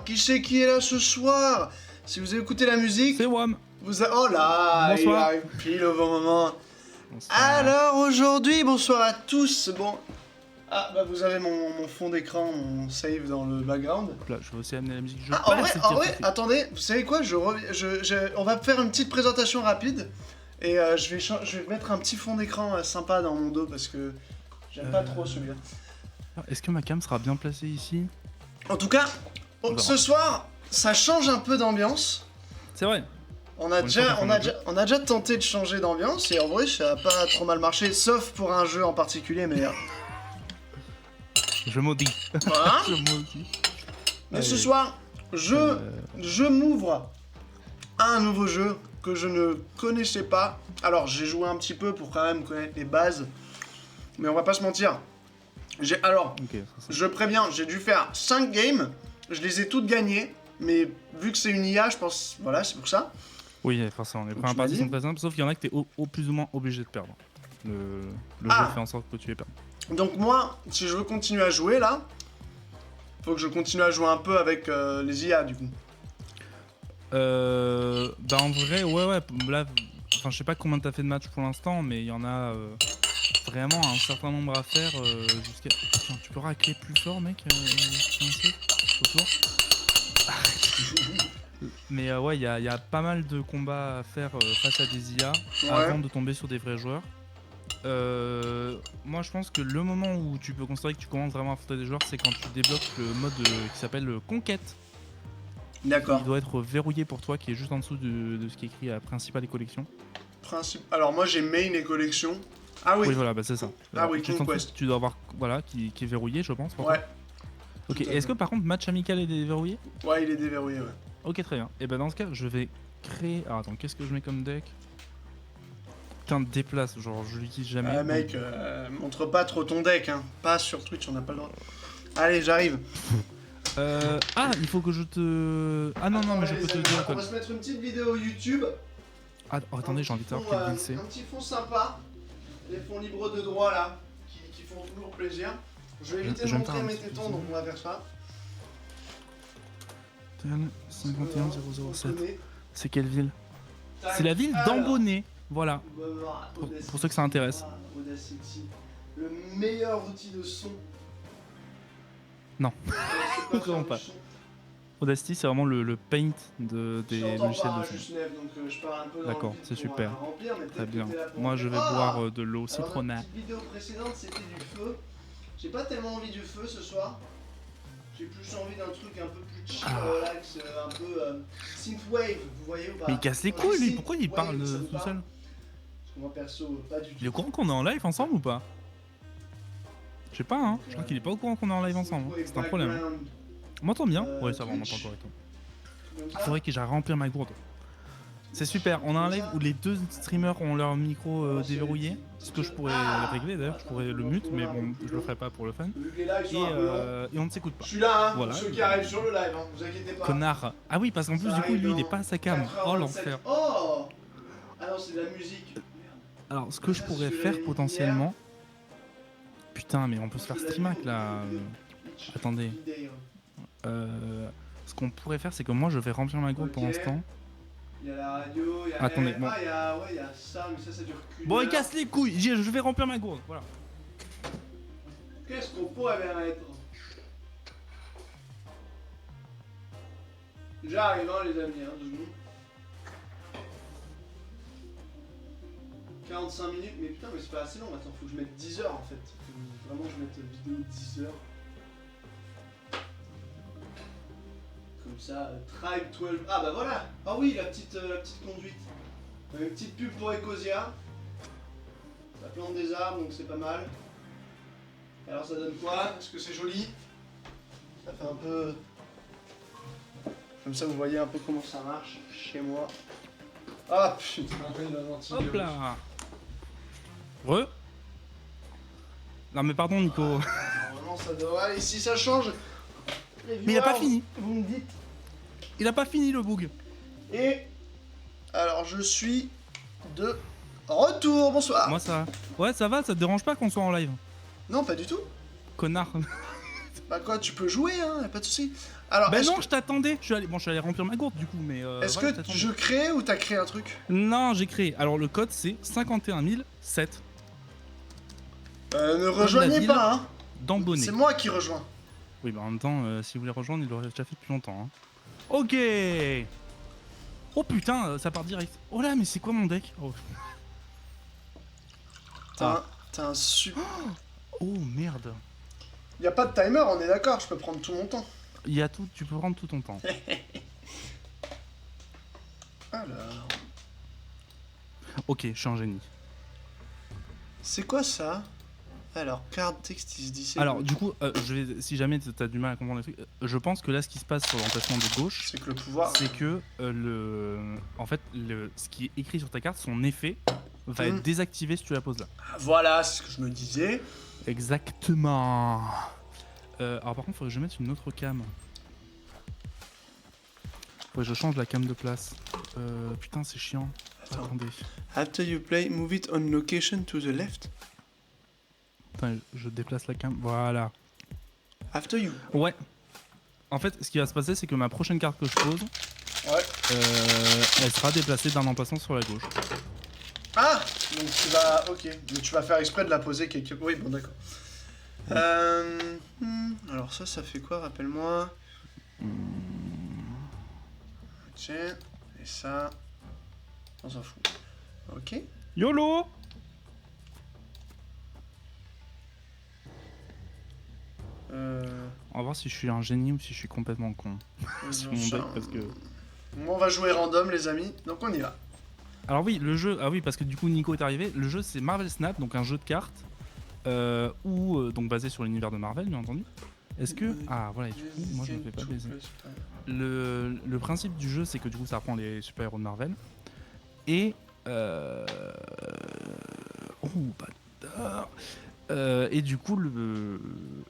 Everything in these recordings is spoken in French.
Qui c'est qui est là ce soir? Si vous écoutez la musique... C'est WAM. Oh là, Bonsoir. il arrive pile au bon moment. Bonsoir. Alors aujourd'hui, bonsoir à tous. Bon... Ah bah vous avez mon fond d'écran, mon save dans le background. Là, je vais aussi amener la musique. En vrai, attendez, vous savez quoi, on va faire une petite présentation rapide. Et je vais mettre un petit fond d'écran sympa dans mon dos parce que j'aime pas trop celui-là. Est-ce que ma cam sera bien placée ici? En tout cas, On verra. ce soir, ça change un peu d'ambiance. C'est vrai. On a déjà tenté de changer d'ambiance et en vrai ça a pas trop mal marché, sauf pour un jeu en particulier, mais Je maudis. voilà. Je maudis. Mais Allez. ce soir, je m'ouvre à un nouveau jeu que je ne connaissais pas. Alors j'ai joué un petit peu pour quand même connaître les bases, mais on va pas se mentir. Ok, ça, Je préviens, j'ai dû faire 5 games, je les ai toutes gagnées, mais vu que c'est une IA, je pense, voilà, c'est pour ça. oui, forcément. Les Donc, premières tu parties m'as sont dit très simples, sauf qu'il y en a que t'es au plus ou moins obligé de perdre. Le Ah. jeu fait en sorte que tu les perds. Donc moi, si je veux continuer à jouer là, faut que je continue à jouer un peu avec les IA du coup. Bah en vrai, ouais, là, enfin je sais pas combien t'as fait de matchs pour l'instant, mais il y en a vraiment un certain nombre à faire jusqu'à... Putain, tu peux racler plus fort mec, autour. Mais ouais, il y a pas mal de combats à faire face à des IA avant de tomber sur des vrais joueurs. Moi je pense que le moment où tu peux considérer que tu commences vraiment à affronter des joueurs, c'est quand tu débloques le mode qui s'appelle Conquête. D'accord. Il doit être verrouillé pour toi, qui est juste en dessous de ce qui est écrit à principal et collection. Alors moi j'ai main et collection. Ah oui. Oui, voilà, bah c'est ça. Ah oui, Juste en Conquest. dessous, tu dois avoir, voilà, qui est verrouillé, je pense. pour Ouais. toi. Ok, Tout à est-ce fait. que par contre match amical est déverrouillé? Ouais, il est déverrouillé, ouais. Ok, très bien. Et ben dans ce cas, je vais créer. Alors attends, qu'est-ce que je mets comme deck? Putain, déplace, genre je l'utilise jamais. Ah mec, montre pas trop ton deck, hein. Pas sur Twitch, on n'a pas le droit. Allez, j'arrive. Ah, il faut que je te. Ah non, mais je peux te dire. On va se mettre une petite vidéo YouTube. Ah, oh, attendez, j'ai envie de savoir quel deal c'est. Un petit fond sympa. Les fonds libres de droit là, qui font toujours plaisir. Je vais éviter de J'aime montrer pas, mes hein, tétons, donc on va faire ça. 51007. Connaît. C'est quelle ville? Tac. C'est la ville Alors. d'Ambonnet. Voilà. Audacity. Pour ceux que ça intéresse. Audacity, le meilleur outil de son. Non. Je sais Vraiment faire pas. du son. Audacity, c'est vraiment le paint des Je t'entends logiciels pas, de son. juste Nef, donc je pars un peu dans D'accord, le vide c'est pour, super. remplir, mais Très peut-être bien. que t'es là pour Moi, je vais remplir. boire de l'eau Alors, dans citronnée. la petite vidéo précédente, c'était du feu. J'ai pas tellement envie du feu ce soir. J'ai plus envie d'un truc un peu plus chill, relax, un peu synthwave, vous voyez ou pas? Mais il casse les Quand je couilles, dis lui. Pourquoi il synthwave, parle ça vous tout parle? seul? Parce que moi perso, pas du tout. Il est au courant qu'on est en live ensemble ou pas? Je sais pas, hein. Je crois qu'il est pas au courant qu'on est en live ensemble. hein. C'est un problème. hein. On m'entend bien? Ouais, ça va, on m'entend Twitch. correctement. Comme ça. Il faudrait que j'aille remplir ma gourde. C'est super, on a un live où les deux streamers ont leur micro déverrouillé. Ce que je pourrais régler d'ailleurs, je pourrais le mute, mais bon, je le ferai pas pour le fun. Vu que les lives Et, sont un peu longs. et on ne s'écoute pas. Je suis là, hein, Voilà. pour ceux qui arrivent sur le live, hein, vous inquiétez pas. Connard. Ah oui, parce qu'en plus, Ça du coup, arrive lui, il est dans pas à sa cam. 4h27. Oh l'enfer. Oh Ah non, c'est de la musique. Alors, ce que je pourrais faire potentiellement. Putain, mais on peut se faire streamac là. Attendez. Ce qu'on pourrait faire, c'est que moi, je vais remplir ma gourde Ok. pendant ce temps. Il y a la radio, il y a... Attendez, bon. il y a ça, mais ça dure qu'une Bon, il heure. casse les couilles. Je vais remplir ma gourde. Voilà. Qu'est-ce qu'on pourrait bien mettre? J'arrive, hein, les amis, hein, 2 secondes. 45 minutes, mais putain, mais c'est pas assez long, attends, faut que je mette 10 heures en fait. Faut vraiment que je mette vidéo 10 heures. Comme ça, Tribe 12. Ah bah voilà! Ah oui, la petite conduite. Une petite pub pour Ecosia. Ça plante des arbres, donc c'est pas mal. Alors ça donne quoi? Est-ce que c'est joli? Ça fait un peu... Comme ça vous voyez un peu comment ça marche chez moi. Ah putain, il a menti. Hop là. Non mais pardon Nico. Normalement ça devrait aller, si ça change. Mais il a pas fini. Vous me dites. Il a pas fini le bug. Et... Alors je suis de retour, bonsoir. Moi ça. Ouais ça va, ça te dérange pas qu'on soit en live? Non, pas du tout. Connard. Bah quoi, tu peux jouer, hein, y'a pas de soucis. Alors, Bah est-ce non, que, je t'attendais. Je suis allé remplir ma gourde du coup, mais. est-ce voilà, que t'attendais. je crée ou t'as créé un truc? Non, j'ai créé. Alors le code c'est 51007 Ne la rejoignez ville. pas, hein. d'Ambonnet. C'est moi qui rejoins. Oui, bah en même temps, si vous voulez rejoindre, il l'aurait déjà fait depuis longtemps. Hein. Ok. Oh putain, ça part direct. Oh là, mais c'est quoi mon deck? Oh. T'as un super... Oh merde. Y'a pas de timer, on est d'accord, je peux prendre tout mon temps. Il y a tout, tu peux prendre tout ton temps. Alors... Ok, je suis un génie. C'est quoi ça? Alors, card text is disabled. Alors du coup, si jamais t'as du mal à comprendre les trucs, je pense que là, ce qui se passe sur l'emplacement de gauche, C'est que le pouvoir... c'est que en fait, ce qui est écrit sur ta carte, son effet va être désactivé si tu la poses là. Ah, voilà, c'est ce que je me disais. Exactement. Alors par contre, il faudrait que je mette une autre cam. Faudrait que je change la cam de place. Putain, c'est chiant. Attends. Attendez. After you play, move it on location to the left. Attends, je déplace la cam. Voilà. After you. Ouais. En fait, ce qui va se passer, c'est que ma prochaine carte que je pose, Ouais. elle sera déplacée d'un emplacement sur la gauche. Ah, donc tu vas... Ok. Donc tu vas faire exprès de la poser quelque... Oui, bon, d'accord. Alors ça fait quoi, rappelle-moi? Ok. Et ça... On s'en fout. Ok. YOLO. On va voir si je suis un génie ou si je suis complètement con. Sur mon deck, parce que... Moi, on va jouer random, les amis. Donc on y va. Alors oui, le jeu... Ah oui, parce que du coup, Nico est arrivé. Le jeu, c'est Marvel Snap, donc un jeu de cartes, donc basé sur l'univers de Marvel, bien entendu. Est-ce que... Ah, voilà, et du coup, moi, je me fais pas baiser. Le principe du jeu, c'est que du coup, ça reprend les super-héros de Marvel. Et... Oh, bâtard. Et du coup,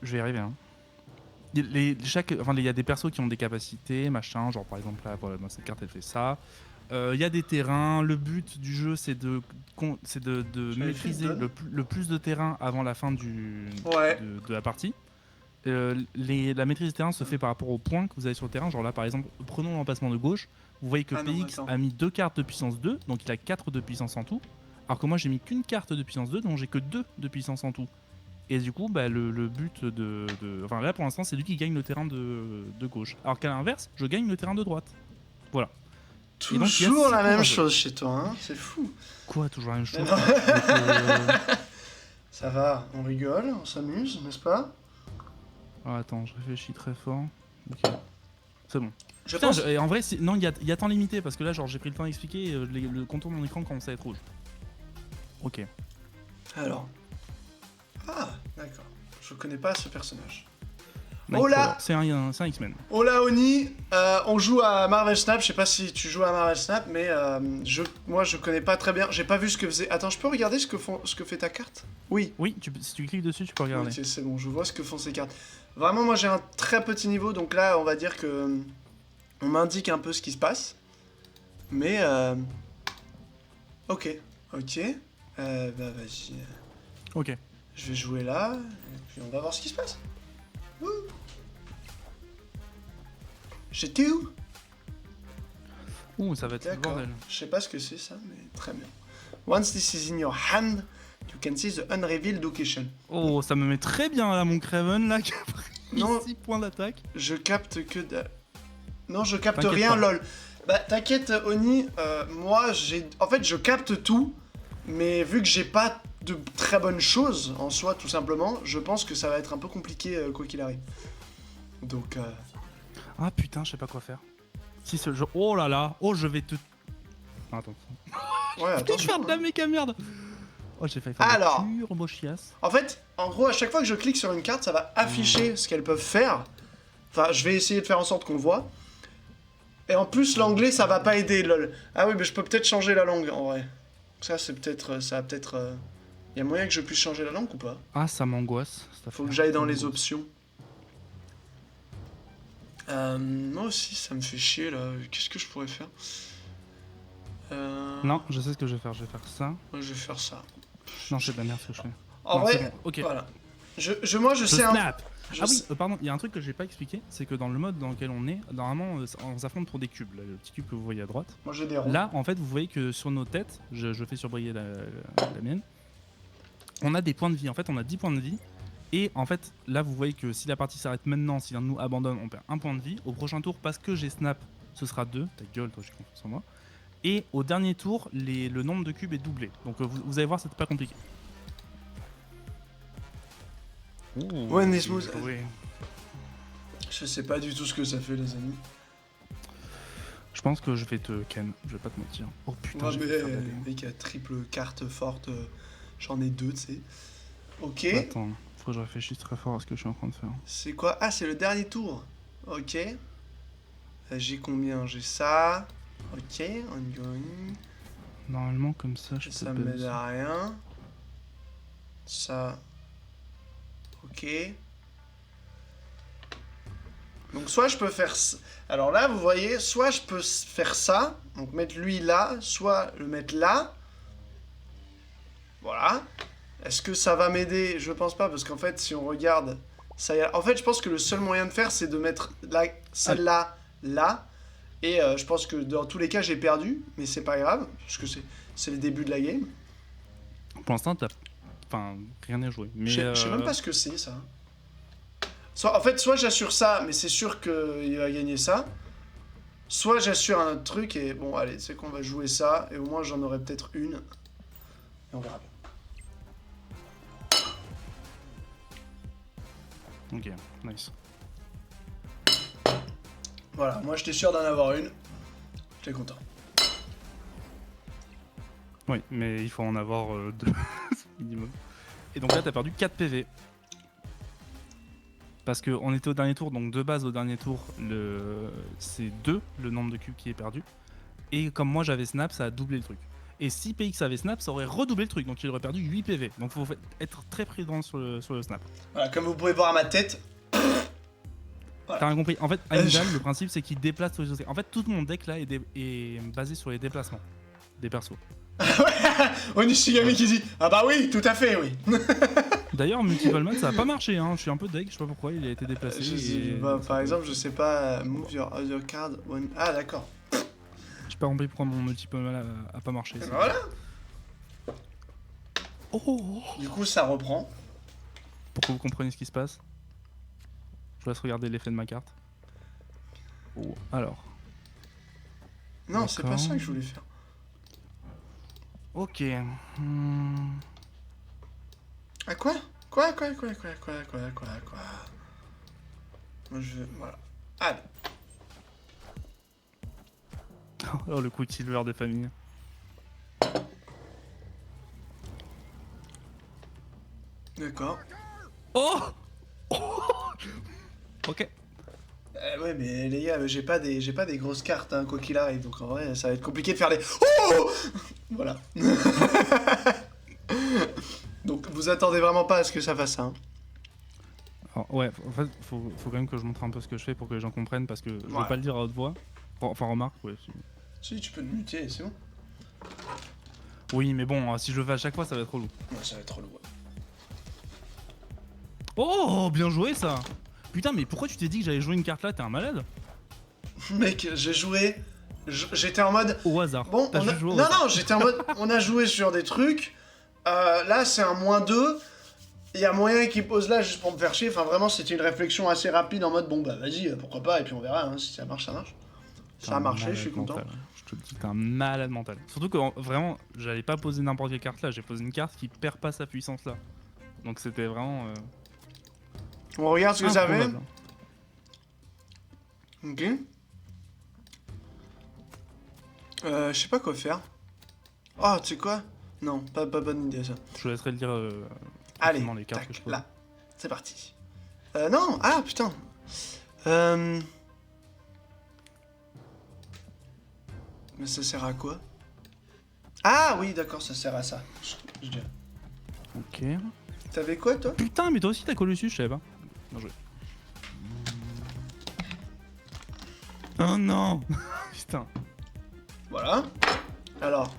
je vais y arriver, hein. Il y a des persos qui ont des capacités, machin, genre par exemple là, voilà, dans cette carte elle fait ça. Il y a des terrains, le but du jeu c'est de maîtriser le plus de terrain avant la fin de la partie. La maîtrise des terrains se fait par rapport aux points que vous avez sur le terrain, genre là par exemple, prenons l'emplacement de gauche, vous voyez que PX a mis 2 cartes de puissance 2, donc il a 4 de puissance en tout, alors que moi j'ai mis qu'une carte de puissance 2, donc j'ai que 2 de puissance en tout. Et du coup, bah, le but Enfin là pour l'instant c'est lui qui gagne le terrain de gauche. Alors qu'à l'inverse, je gagne le terrain de droite. Voilà. Toujours la même chose chez toi, hein, c'est fou. Quoi, toujours la même chose? Ça va, on rigole, on s'amuse, n'est-ce pas? Oh, attends, je réfléchis très fort. Ok. C'est bon. Et en vrai, non, il y a temps limité parce que là, genre, j'ai pris le temps d'expliquer, le contour de mon écran commence à être rouge. Ok. Alors. Ah, d'accord. Je connais pas ce personnage. Nightcrawler. C'est un X-Men. Hola Oni, on joue à Marvel Snap, je sais pas si tu joues à Marvel Snap, mais moi je connais pas très bien, j'ai pas vu ce que faisait... Attends, je peux regarder ce que fait ta carte? Oui. Oui, si tu cliques dessus, tu peux regarder. Ok, c'est bon, je vois ce que font ces cartes. Vraiment, moi j'ai un très petit niveau, donc là on va dire que... On m'indique un peu ce qui se passe. Mais ok. Bah vas-y. Ok. Je vais jouer là, et puis on va voir ce qui se passe. Wouh. J'étais où? Ouh, ça va être le bordel. Je sais pas ce que c'est ça, mais très bien. Once this is in your hand, you can see the unrevealed location. Oh, ça me met très bien là, mon Craven là, qui a pris 6 points d'attaque. Je capte que... Non, je capte rien, lol. Bah, t'inquiète, Oni, moi, En fait, je capte tout, mais vu que j'ai pas de très bonnes choses, en soi, tout simplement, je pense que ça va être un peu compliqué, quoi qu'il arrive. Donc, Ah putain, je sais pas quoi faire. Si ce jeu... Oh là là. Oh, je vais te... Attends. Ouais, attends. Je vais faire de la méca merde. Oh, j'ai failli faire Alors, de pure mochiasse. En fait, en gros, à chaque fois que je clique sur une carte, ça va afficher ce qu'elles peuvent faire. Enfin, je vais essayer de faire en sorte qu'on voit. Et en plus, l'anglais, ça va pas aider, lol. Ah oui, mais je peux peut-être changer la langue, en vrai. Ça, c'est peut-être... Ça va peut-être... Y a moyen que je puisse changer la langue ou pas? Ah, ça m'angoisse. Faut que j'aille dans les options. Moi aussi, ça me fait chier, là. Qu'est-ce que je pourrais faire? Non, je sais ce que je vais faire. Je vais faire ça. Moi, je vais faire ça. Non, c'est de la merde ce que je fais. En non, vrai, bon. Ok. voilà. Moi, je sais un. snap. je Ah oui, sais- pardon, il y a un truc que j'ai pas expliqué, c'est que dans le mode dans lequel on est, normalement, on s'affronte pour des cubes, là, le petit cube que vous voyez à droite. Moi, j'ai des ronds. Là, en fait, vous voyez que sur nos têtes, je fais surbriller la mienne, on a des points de vie. En fait, on a 10 points de vie. Et en fait, là, vous voyez que si la partie s'arrête maintenant, si l'un de nous abandonne, on perd un point de vie. Au prochain tour, parce que j'ai snap, ce sera 2. Ta gueule, toi, j'ai confiance en moi. Et au dernier tour, le nombre de cubes est doublé. Donc vous allez voir, c'est pas compliqué. Ouais, Nesmos. Oui. Je sais pas du tout ce que ça fait, les amis. Je pense que je vais te ken, je vais pas te mentir. Oh putain, Ouais, j'ai mais fait faire d'aller. mec, triple carte forte, j'en ai 2, tu sais. Ok. Attends, faut que je réfléchisse très fort à ce que je suis en train de faire. C'est quoi? Ah, c'est le dernier tour. Ok. J'ai combien? J'ai ça. Ok, ongoing. Normalement, comme ça, je Ça peux m'aide baisser. à rien. Ça. Ok. Donc soit je peux faire... Alors là, vous voyez, soit je peux faire ça, donc mettre lui là, soit le mettre là. Voilà. Est-ce que ça va m'aider? Je pense pas, parce qu'en fait, si on regarde... Ça y a... En fait, je pense que le seul moyen de faire, c'est de mettre celle-là, là. Et je pense que dans tous les cas, j'ai perdu, mais c'est pas grave, parce que c'est le début de la game. Pour l'instant, t'as. Enfin, rien n'est joué. Mais Je sais même pas ce que c'est, ça. En fait, soit j'assure ça, mais c'est sûr qu'il va gagner ça. Soit j'assure un autre truc, et bon, allez, c'est qu'on va jouer ça, et au moins j'en aurai peut-être une. Et on verra bien. Ok, nice. Voilà, moi j'étais sûr d'en avoir une. J'étais content. Oui, mais il faut en avoir 2 minimum. Et donc là, t'as perdu 4 PV. Parce qu'on était au dernier tour, donc de base au dernier tour, c'est 2 le nombre de cubes qui est perdu. Et comme moi j'avais snap, ça a doublé le truc. Et si PX avait snap, ça aurait redoublé le truc, donc il aurait perdu 8 PV. Donc faut être très prudent sur le snap. Voilà, comme vous pouvez voir à ma tête. Voilà. T'as rien compris. En fait, Heimdall, le principe c'est qu'il déplace tous les OC. En fait, tout mon deck là est basé sur les déplacements des persos. Onishigami qui dit ah bah oui, tout à fait, oui. D'ailleurs, Multivalman, ça a pas marché, hein. Je suis un peu deg, je sais pas pourquoi il a été déplacé. Par exemple, je sais pas, move your other card when... Ah d'accord. J'ai pas compris pourquoi mon Multivalman a pas marché. Et ça. ben voilà. Oh. Du coup, ça reprend. Pour que vous compreniez ce qui se passe, je vous laisse regarder l'effet de ma carte. Oh, alors. Non, c'est pas D'accord. ça que je voulais faire. Ok. Ah quoi? Quoi? Moi je... Voilà. Allez. Oh, le Quicksilver des familles. D'accord. Oh. Ok. Ouais, mais les gars, j'ai pas des grosses cartes, hein, quoi qu'il arrive. Donc en vrai, ça va être compliqué de faire des... Oh. Voilà. Donc vous attendez vraiment pas à ce que ça fasse ça. Hein. Alors, ouais, en fait, faut quand même que je montre un peu ce que je fais pour que les gens comprennent parce que je Ouais. veux pas le dire à haute voix. Enfin, remarque, ouais. Si, tu peux te muter, c'est bon. Oui, mais bon, si je le fais à chaque fois, ça va être relou. Ouais, ça va être trop lourd. Oh, bien joué ça. Putain, mais pourquoi tu t'es dit que j'allais jouer une carte là? T'es un malade? Mec, j'ai joué... J'étais en mode... Au hasard. Bon, T'as juste joué au non, hasard. non, j'étais en mode... On a joué sur des trucs. Là, c'est un -2. Il y a moyen qu'il pose là juste pour me faire chier. Enfin, vraiment, c'était une réflexion assez rapide en mode, bon, bah, vas-y, pourquoi pas, et puis on verra, hein, si ça marche, ça marche. Ça a marché, je suis content. Mental. Je te le dis, t'es un malade mental. Surtout que vraiment, j'allais pas poser n'importe quelle carte là, j'ai posé une carte qui perd pas sa puissance là. Donc c'était vraiment. On regarde ce que ça fait. improbable. Ok. Je sais pas quoi faire. Oh, tu sais quoi? Non, pas bonne idée ça. Je te laisserai le dire. Allez, les cartes que tac, je pose. là. C'est parti. Non, ah putain. Mais ça sert à quoi? Ah oui, d'accord, ça sert à ça. Je dirais. Ok. T'avais quoi, toi? Putain, mais toi aussi t'as Colossus, je savais pas. Bien joué. Oh non. Putain. Voilà. Alors.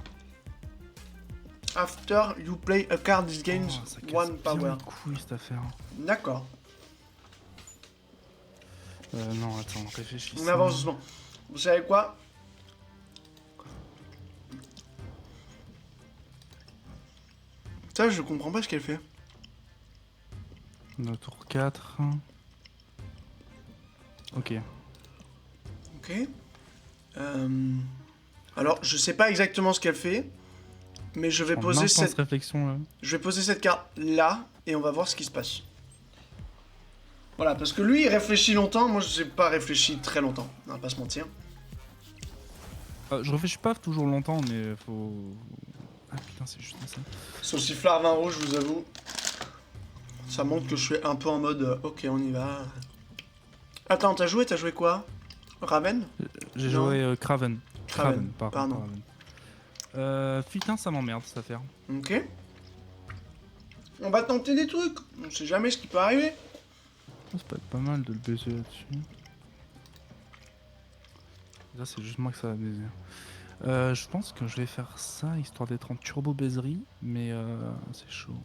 After you play a card, this games Oh, ça casse one bien power. les couilles cette affaire. D'accord. Non, attends, réfléchis. On avance doucement. Vous savez quoi? Ça, je comprends pas ce qu'elle fait. Le tour 4. Ok. Ok. Alors, je sais pas exactement ce qu'elle fait, mais je vais poser cette... réflexion là. Je vais poser cette carte là, et on va voir ce qui se passe. Voilà, parce que lui, il réfléchit longtemps, moi, je n'ai pas réfléchi très longtemps, on va pas se mentir. Je réfléchis pas toujours longtemps, mais faut... Ah putain, c'est juste ça. Sauciflard vin rouge, je vous avoue. Ça montre que je suis un peu en mode, ok, on y va. Attends, t'as joué quoi? Raven? J'ai Non. joué Kraven. Kraven, pardon. Putain, ça m'emmerde cette affaire. Ok. On va tenter des trucs, on sait jamais ce qui peut arriver. Ça peut être pas mal de le baiser là-dessus. Là, c'est juste moi que ça va baiser. Je pense que je vais faire ça, histoire d'être en turbo baiserie, mais c'est chaud.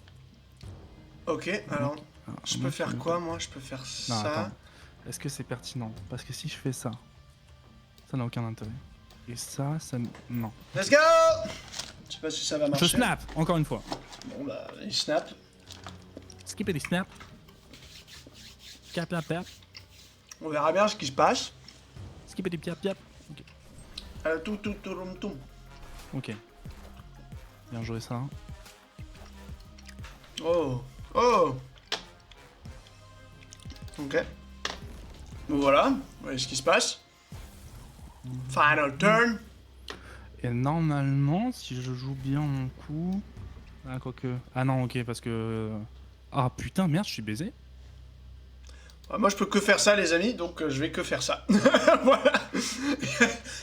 Ok, alors, Ah, je moi, peux faire quoi, moi? Je peux faire Non, ça. attends. Est-ce que c'est pertinent? Parce que si je fais ça, ça n'a aucun intérêt. Et ça, ça... Non. Let's go! Je sais pas si ça va marcher. Je snap, encore une fois. Bon bah, il snap. Skipper les snaps. Cap, cap, cap. On verra bien ce qui se passe. Skipper les piap, piap. Tout, tout. Ok. Bien joué ça. Oh. Oh. Ok. Bon voilà, voyez ce qui se passe. Final turn. Et normalement, si je joue bien mon coup... Ah, quoique... Ah non, ok, parce que... Ah putain, merde, je suis baisé. Moi je peux que faire ça les amis, donc je vais que faire ça. Voilà.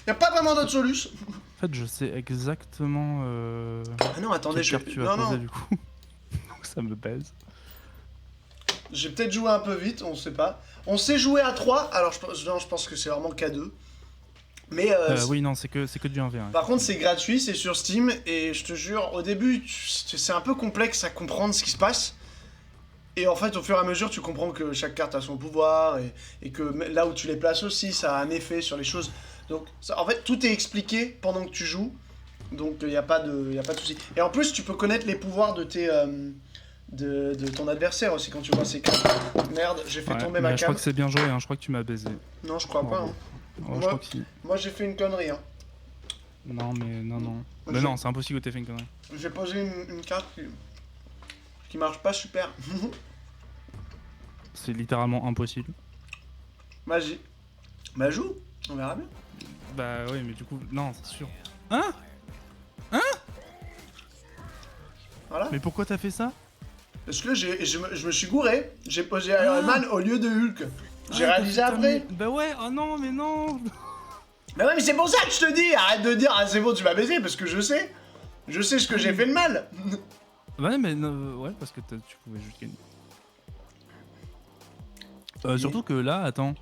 Y a pas vraiment d'autre solution. En fait, je sais exactement... Ah non, attendez, quelle je... carte tu vas Non, poser non. du coup. Donc ça me baise. J'ai peut-être joué un peu vite, on sait pas. On sait jouer à 3, alors je pense que c'est vraiment K2. Mais oui, non, c'est que du 1v1. Ouais. par contre, c'est gratuit, c'est sur Steam, et je te jure, au début, c'est un peu complexe à comprendre ce qui se passe. Et en fait, au fur et à mesure, tu comprends que chaque carte a son pouvoir, et que là où tu les places aussi, ça a un effet sur les choses. Donc, en fait, tout est expliqué pendant que tu joues, donc il n'y a pas de souci. Et en plus, tu peux connaître les pouvoirs de tes... de ton adversaire aussi quand tu vois ses cartes. Merde, j'ai fait tomber ma Je crois cam. que c'est bien joué, hein. Je crois que tu m'as baisé. Non, je crois pas. Hein. Ouais, je crois que si. Moi, j'ai fait une connerie. Hein. Non, mais non. Mais non, c'est impossible que t'aies fait une connerie. J'ai posé une carte qui marche pas super. C'est littéralement impossible. Vas-y. Bah joue, on verra bien. Bah oui, mais du coup, non, c'est sûr. Voilà. Mais pourquoi t'as fait ça? Parce que je me suis gouré. J'ai posé Iron Man au lieu de Hulk. J'ai réalisé après. Bah ouais, oh non, mais non. Mais ouais, mais c'est pour ça que je te dis. Arrête de dire, ah c'est bon, tu m'as baisé, parce que je sais. Je sais ce que j'ai fait de mal. Ouais, mais ouais, parce que tu pouvais juste gagner. Surtout que là, attends.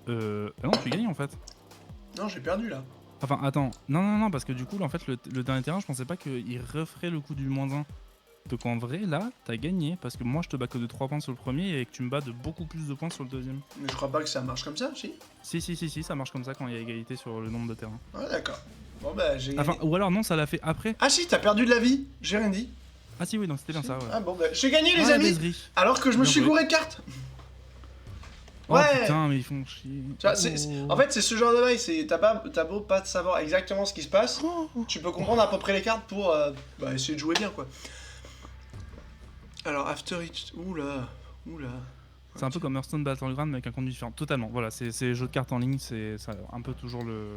Non, tu gagnes en fait. Non, j'ai perdu là. Enfin, attends. Non, parce que du coup, là, en fait, le dernier terrain, je pensais pas qu'il referait le coup du -1. Donc en vrai, là, t'as gagné. Parce que moi, je te bats que de 3 points sur le premier et que tu me bats de beaucoup plus de points sur le deuxième. Mais je crois pas que ça marche comme ça, si. Si, ça marche comme ça quand il y a égalité sur le nombre de terrains. Ouais, d'accord. Bon bah, j'ai gagné. Enfin, ou alors non, ça l'a fait après. Ah si, t'as perdu de la vie. J'ai rien dit. Ah si, oui, donc c'était bien Si. ça, ouais. Ah bon bah, j'ai gagné les Ah, la amis. baiserie. Alors que je me Bien suis joué. gouré de cartes. Oh Ouais. putain, mais ils font chier. Tu vois, en fait, c'est ce genre de bail, t'as beau pas savoir exactement ce qui se passe, tu peux comprendre à peu près les cartes pour essayer de jouer bien, quoi. Alors, After It... Oula. C'est un peu comme Hearthstone Battleground mais avec un contenu différent. Totalement, voilà, c'est les jeux de cartes en ligne, c'est un peu toujours le...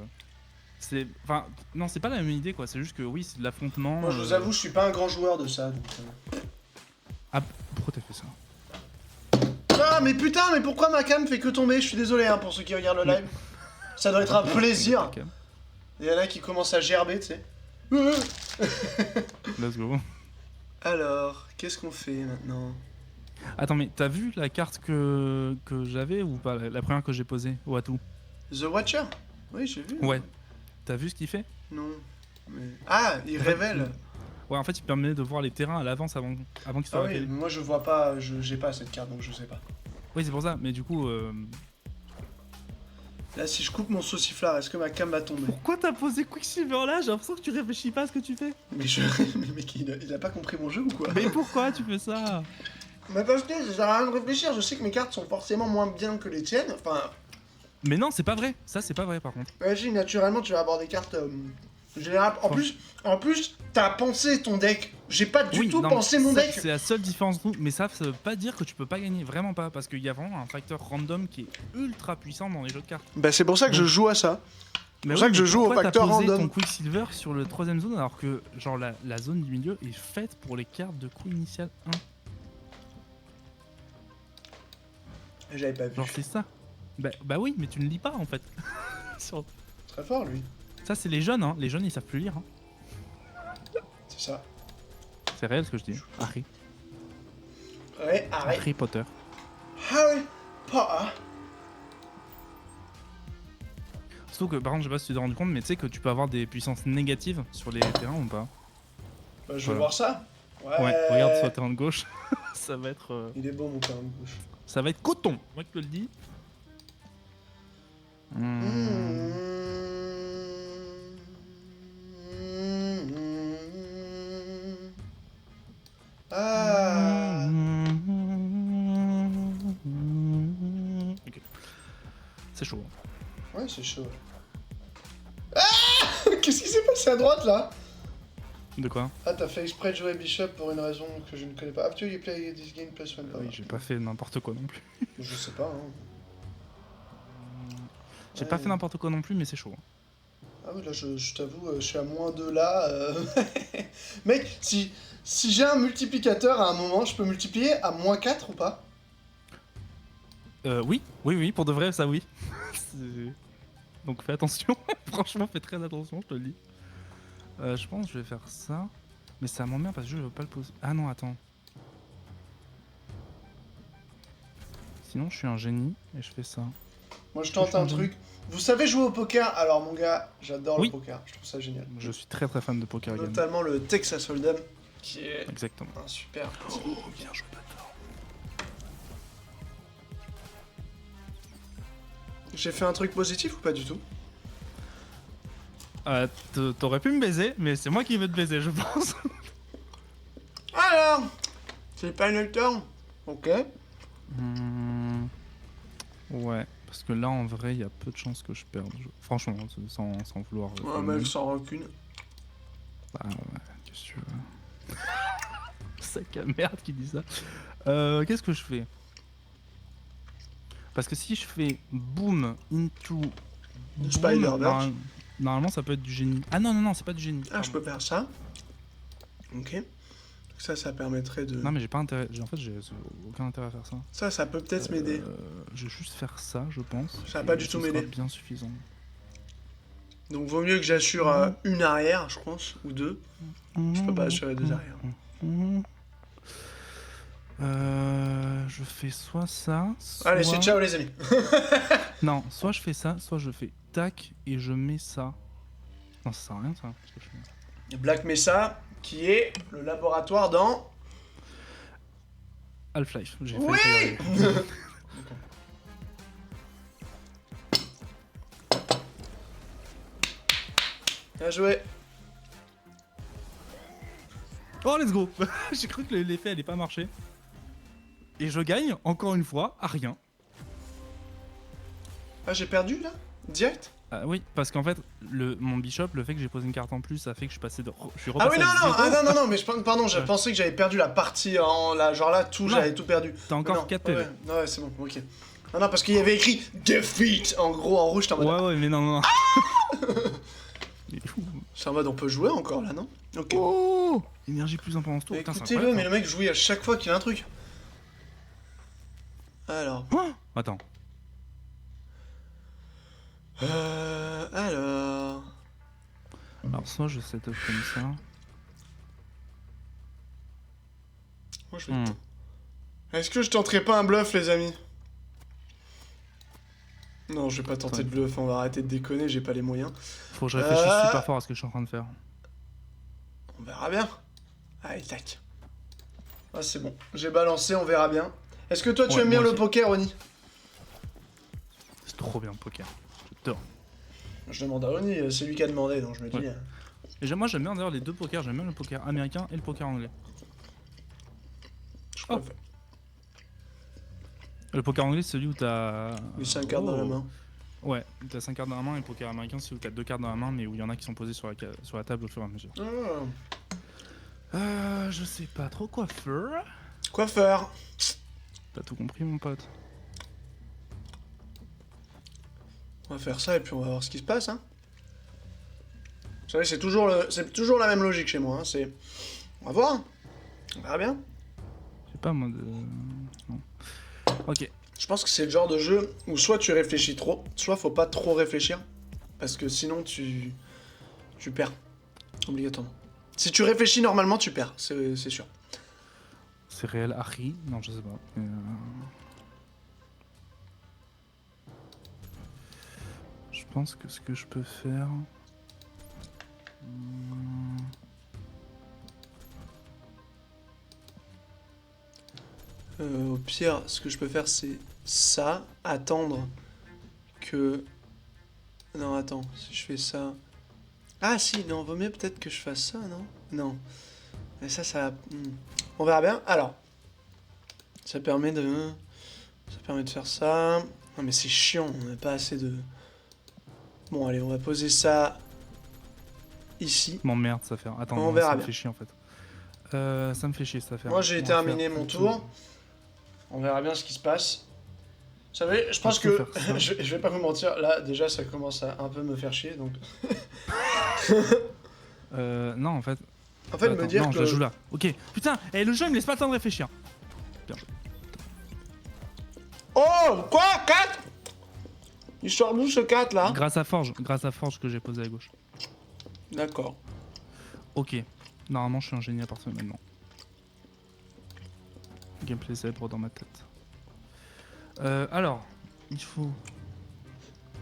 Enfin, non, c'est pas la même idée, quoi, c'est juste que oui, c'est de l'affrontement... Moi, je vous avoue, je suis pas un grand joueur de ça, donc... Ah, pourquoi t'as fait ça? Ah, mais putain, mais pourquoi ma cam fait que tomber? Je suis désolé, hein, pour ceux qui regardent le live. Ça doit être un plaisir. Il y en a qui commencent à gerber, tu sais. Let's go. Alors, qu'est-ce qu'on fait maintenant? Attends, mais t'as vu la carte que j'avais ou pas? La première que j'ai posée, Watu? The Watcher? Oui, j'ai vu. Ouais. T'as vu ce qu'il fait? Non. Mais... Ah, il révèle. Ouais, en fait, il permet de voir les terrains à l'avance avant qu'ils soient Ah oui, révélés. moi je vois pas, j'ai pas cette carte donc je sais pas. Oui, c'est pour ça, mais du coup. Là, si je coupe mon sauciflard, est-ce que ma cam va tomber? Pourquoi t'as posé Quicksilver là? J'ai l'impression que tu réfléchis pas à ce que tu fais. Mais je. Mais mec, il a pas compris mon jeu ou quoi? Mais pourquoi tu fais ça? Mais parce que ça sert à rien de réfléchir, je sais que mes cartes sont forcément moins bien que les tiennes. Enfin, Mais non, c'est pas vrai. Ça, c'est pas vrai par contre. vas-y, naturellement, tu vas avoir des cartes générales. En plus, t'as pensé ton deck. J'ai pas du tout non, pensé mon ça, deck. c'est la seule différence. Mais ça veut pas dire que tu peux pas gagner. Vraiment pas. Parce qu'il y a vraiment un facteur random qui est ultra puissant dans les jeux de cartes. Bah, c'est pour ça que je joue à ça. Mais pour ça que je joue au pourquoi facteur t'as posé random. ton Quicksilver sur le 3ème zone alors que genre la zone du milieu est faite pour les cartes de coup initial 1. J'avais pas vu. Genre c'est ça. Bah oui, mais tu ne lis pas en fait. Très fort, lui. Ça c'est les jeunes, hein. Les jeunes ils savent plus lire. Hein. C'est ça. C'est réel ce que je dis. Harry. Ouais, arrête. Harry Potter. Harry Potter. Surtout que par contre je sais pas si tu t'es rendu compte mais tu sais que tu peux avoir des puissances négatives sur les terrains ou pas. Bah, je veux Voilà. voir ça. Ouais, regarde sur le terrain de gauche. Ça va être. Il est beau, mon terrain de gauche. Ça va être coton, moi je te le dis. Ah. Ok. C'est chaud. Ouais, c'est chaud. Ah. Qu'est-ce qui s'est passé à droite là? De quoi? Ah, t'as fait exprès de jouer Bishop pour une raison que je ne connais pas. After you play this game plus one power. Oui, j'ai pas fait n'importe quoi non plus. Je sais pas, hein. J'ai pas fait n'importe quoi non plus, mais c'est chaud. Ah oui, là, je t'avoue, je suis à -2 là. Mec, si j'ai un multiplicateur à un moment, je peux multiplier à -4 ou pas? Oui, pour de vrai, ça oui. Donc fais attention, franchement, fais très attention, je te le dis. Je pense que je vais faire ça. Mais ça m'emmerde parce que je veux pas le poser. Ah non, attends. Sinon, je suis un génie et je fais ça. Moi, je tente un truc. Vous savez jouer au poker? Alors, mon gars, j'adore Oui. le poker. Je trouve ça génial. Je suis très très fan de poker game. Notamment le Texas Hold'em, qui est Exactement. un super. Oh, bien joué, bâtard. J'ai fait un truc positif ou pas du tout? T'aurais pu me baiser, mais c'est moi qui veux te baiser, je pense. Alors, c'est pas une turn. Ok. Ouais, parce que là en vrai, il y a peu de chances que je perde. Franchement, sans vouloir. Un mec sans rancune. Bah ouais, qu'est-ce que tu veux. Sac à merde qui dit ça. Qu'est-ce que je fais? Parce que si je fais boom into. boom, Spider-Verse. Normalement, ça peut être du génie. Ah non, c'est pas du génie. Ah, je peux faire ça. Ok. Donc ça permettrait de... Non, mais j'ai pas intérêt. En fait, j'ai aucun intérêt à faire ça. Ça peut peut-être m'aider. Je vais juste faire ça, je pense. Ça va et pas du ce tout sera m'aider. bien suffisant. Donc vaut mieux que j'assure une arrière, je pense, ou deux. Je peux pas assurer deux arrières. Je fais soit ça, soit... Allez, c'est ciao les amis. Non, soit je fais ça, soit je fais tac et je mets ça. Non, ça sert à rien ça. ce que je fais. Black Mesa, qui est le laboratoire dans... Half-Life, j'ai Oui. fait Bien joué. Oh, let's go. J'ai cru que l'effet allait pas marcher. Et je gagne, encore une fois, à rien. Ah, j'ai perdu là? Direct? Ah oui, parce qu'en fait, mon bishop, le fait que j'ai posé une carte en plus, ça fait que je suis passé de... Je suis Ah repassé oui, non, à non, zéro. non, mais pardon, je Ouais. pensais que j'avais perdu la partie en là, genre là, tout, Non. j'avais tout perdu. T'as encore Non, 4 PV. ouais, c'est bon, ok. Ah non, parce qu'il y avait écrit Defeat en gros en rouge, j'étais en mode. Ouais, mais non. Il est fou. C'est en mode on peut jouer encore là, non? Ok. Oh, énergie plus intense tour. Putain, c'est Écoutez-le, incroyable, mais le mec jouit à chaque fois qu'il y a un truc. Alors. ça. Attends. Alors. Alors, soit je set up comme ça. Moi, je vais Est-ce que je tenterai pas un bluff, les amis? Non, je vais pas tenter de bluff, on va arrêter de déconner, j'ai pas les moyens. Faut que je réfléchisse super fort à ce que je suis en train de faire. On verra bien. Allez, tac. Ah, c'est bon. J'ai balancé, on verra bien. Est-ce que toi, tu Ouais, aimes bien moi le aussi. poker, Oni? C'est trop bien le poker. J'adore. Je demande à Oni, c'est lui qui a demandé, donc je me dis... Ouais. Et moi j'aime bien d'ailleurs les deux pokers, j'aime bien le poker américain et le poker anglais. je Oh. préfère. Le poker anglais c'est celui où t'as... Les 5 cartes dans la main. Ouais, t'as 5 cartes dans la main et le poker américain c'est où t'as 2 cartes dans la main mais où il y en a qui sont posées sur la table au fur et à mesure. Je sais pas trop quoi faire. Quoi faire? T'as tout compris mon pote. On va faire ça et puis on va voir ce qui se passe, hein. Vous savez, c'est toujours la même logique chez moi, hein. C'est... On va voir. On verra bien. Je sais pas moi de... Non. Ok. Je pense que c'est le genre de jeu où soit tu réfléchis trop, soit faut pas trop réfléchir. Parce que sinon tu perds. Obligatoirement. Si tu réfléchis normalement, tu perds, c'est sûr. C'est réel Harry? Non je sais pas. Mais, Je pense que ce que je peux faire... Au pire, ce que je peux faire, c'est ça. Attendre que... Non, attends. Si je fais ça... Ah si, non, vaut mieux peut-être que je fasse ça, non? Non. Mais ça... On verra bien. Alors. Ça permet de faire ça. Non mais c'est chiant, on n'a pas assez de... Bon, allez, on va poser ça... Ici. M'emmerde ça fait. Attends, On verra ça me bien. fait chier en fait. Ça me fait chier ça fait. Moi, j'ai On va terminé faire mon plutôt- tour. On verra bien ce qui se passe. Vous savez, je pense On peut que... faire ça. je vais pas vous mentir, là, déjà, ça commence à un peu me faire chier, donc... Non en fait. En fait, Attends, me dire non, que... je la joue là. Ok. Putain, et le jeu il me laisse pas le temps de réfléchir. Oh, quoi? 4? Il sort d'où ce 4 là? Grâce à Forge que j'ai posé à gauche. D'accord. Ok. Normalement je suis un génie à partir de maintenant. Gameplay célèbre dans ma tête. Alors, il faut.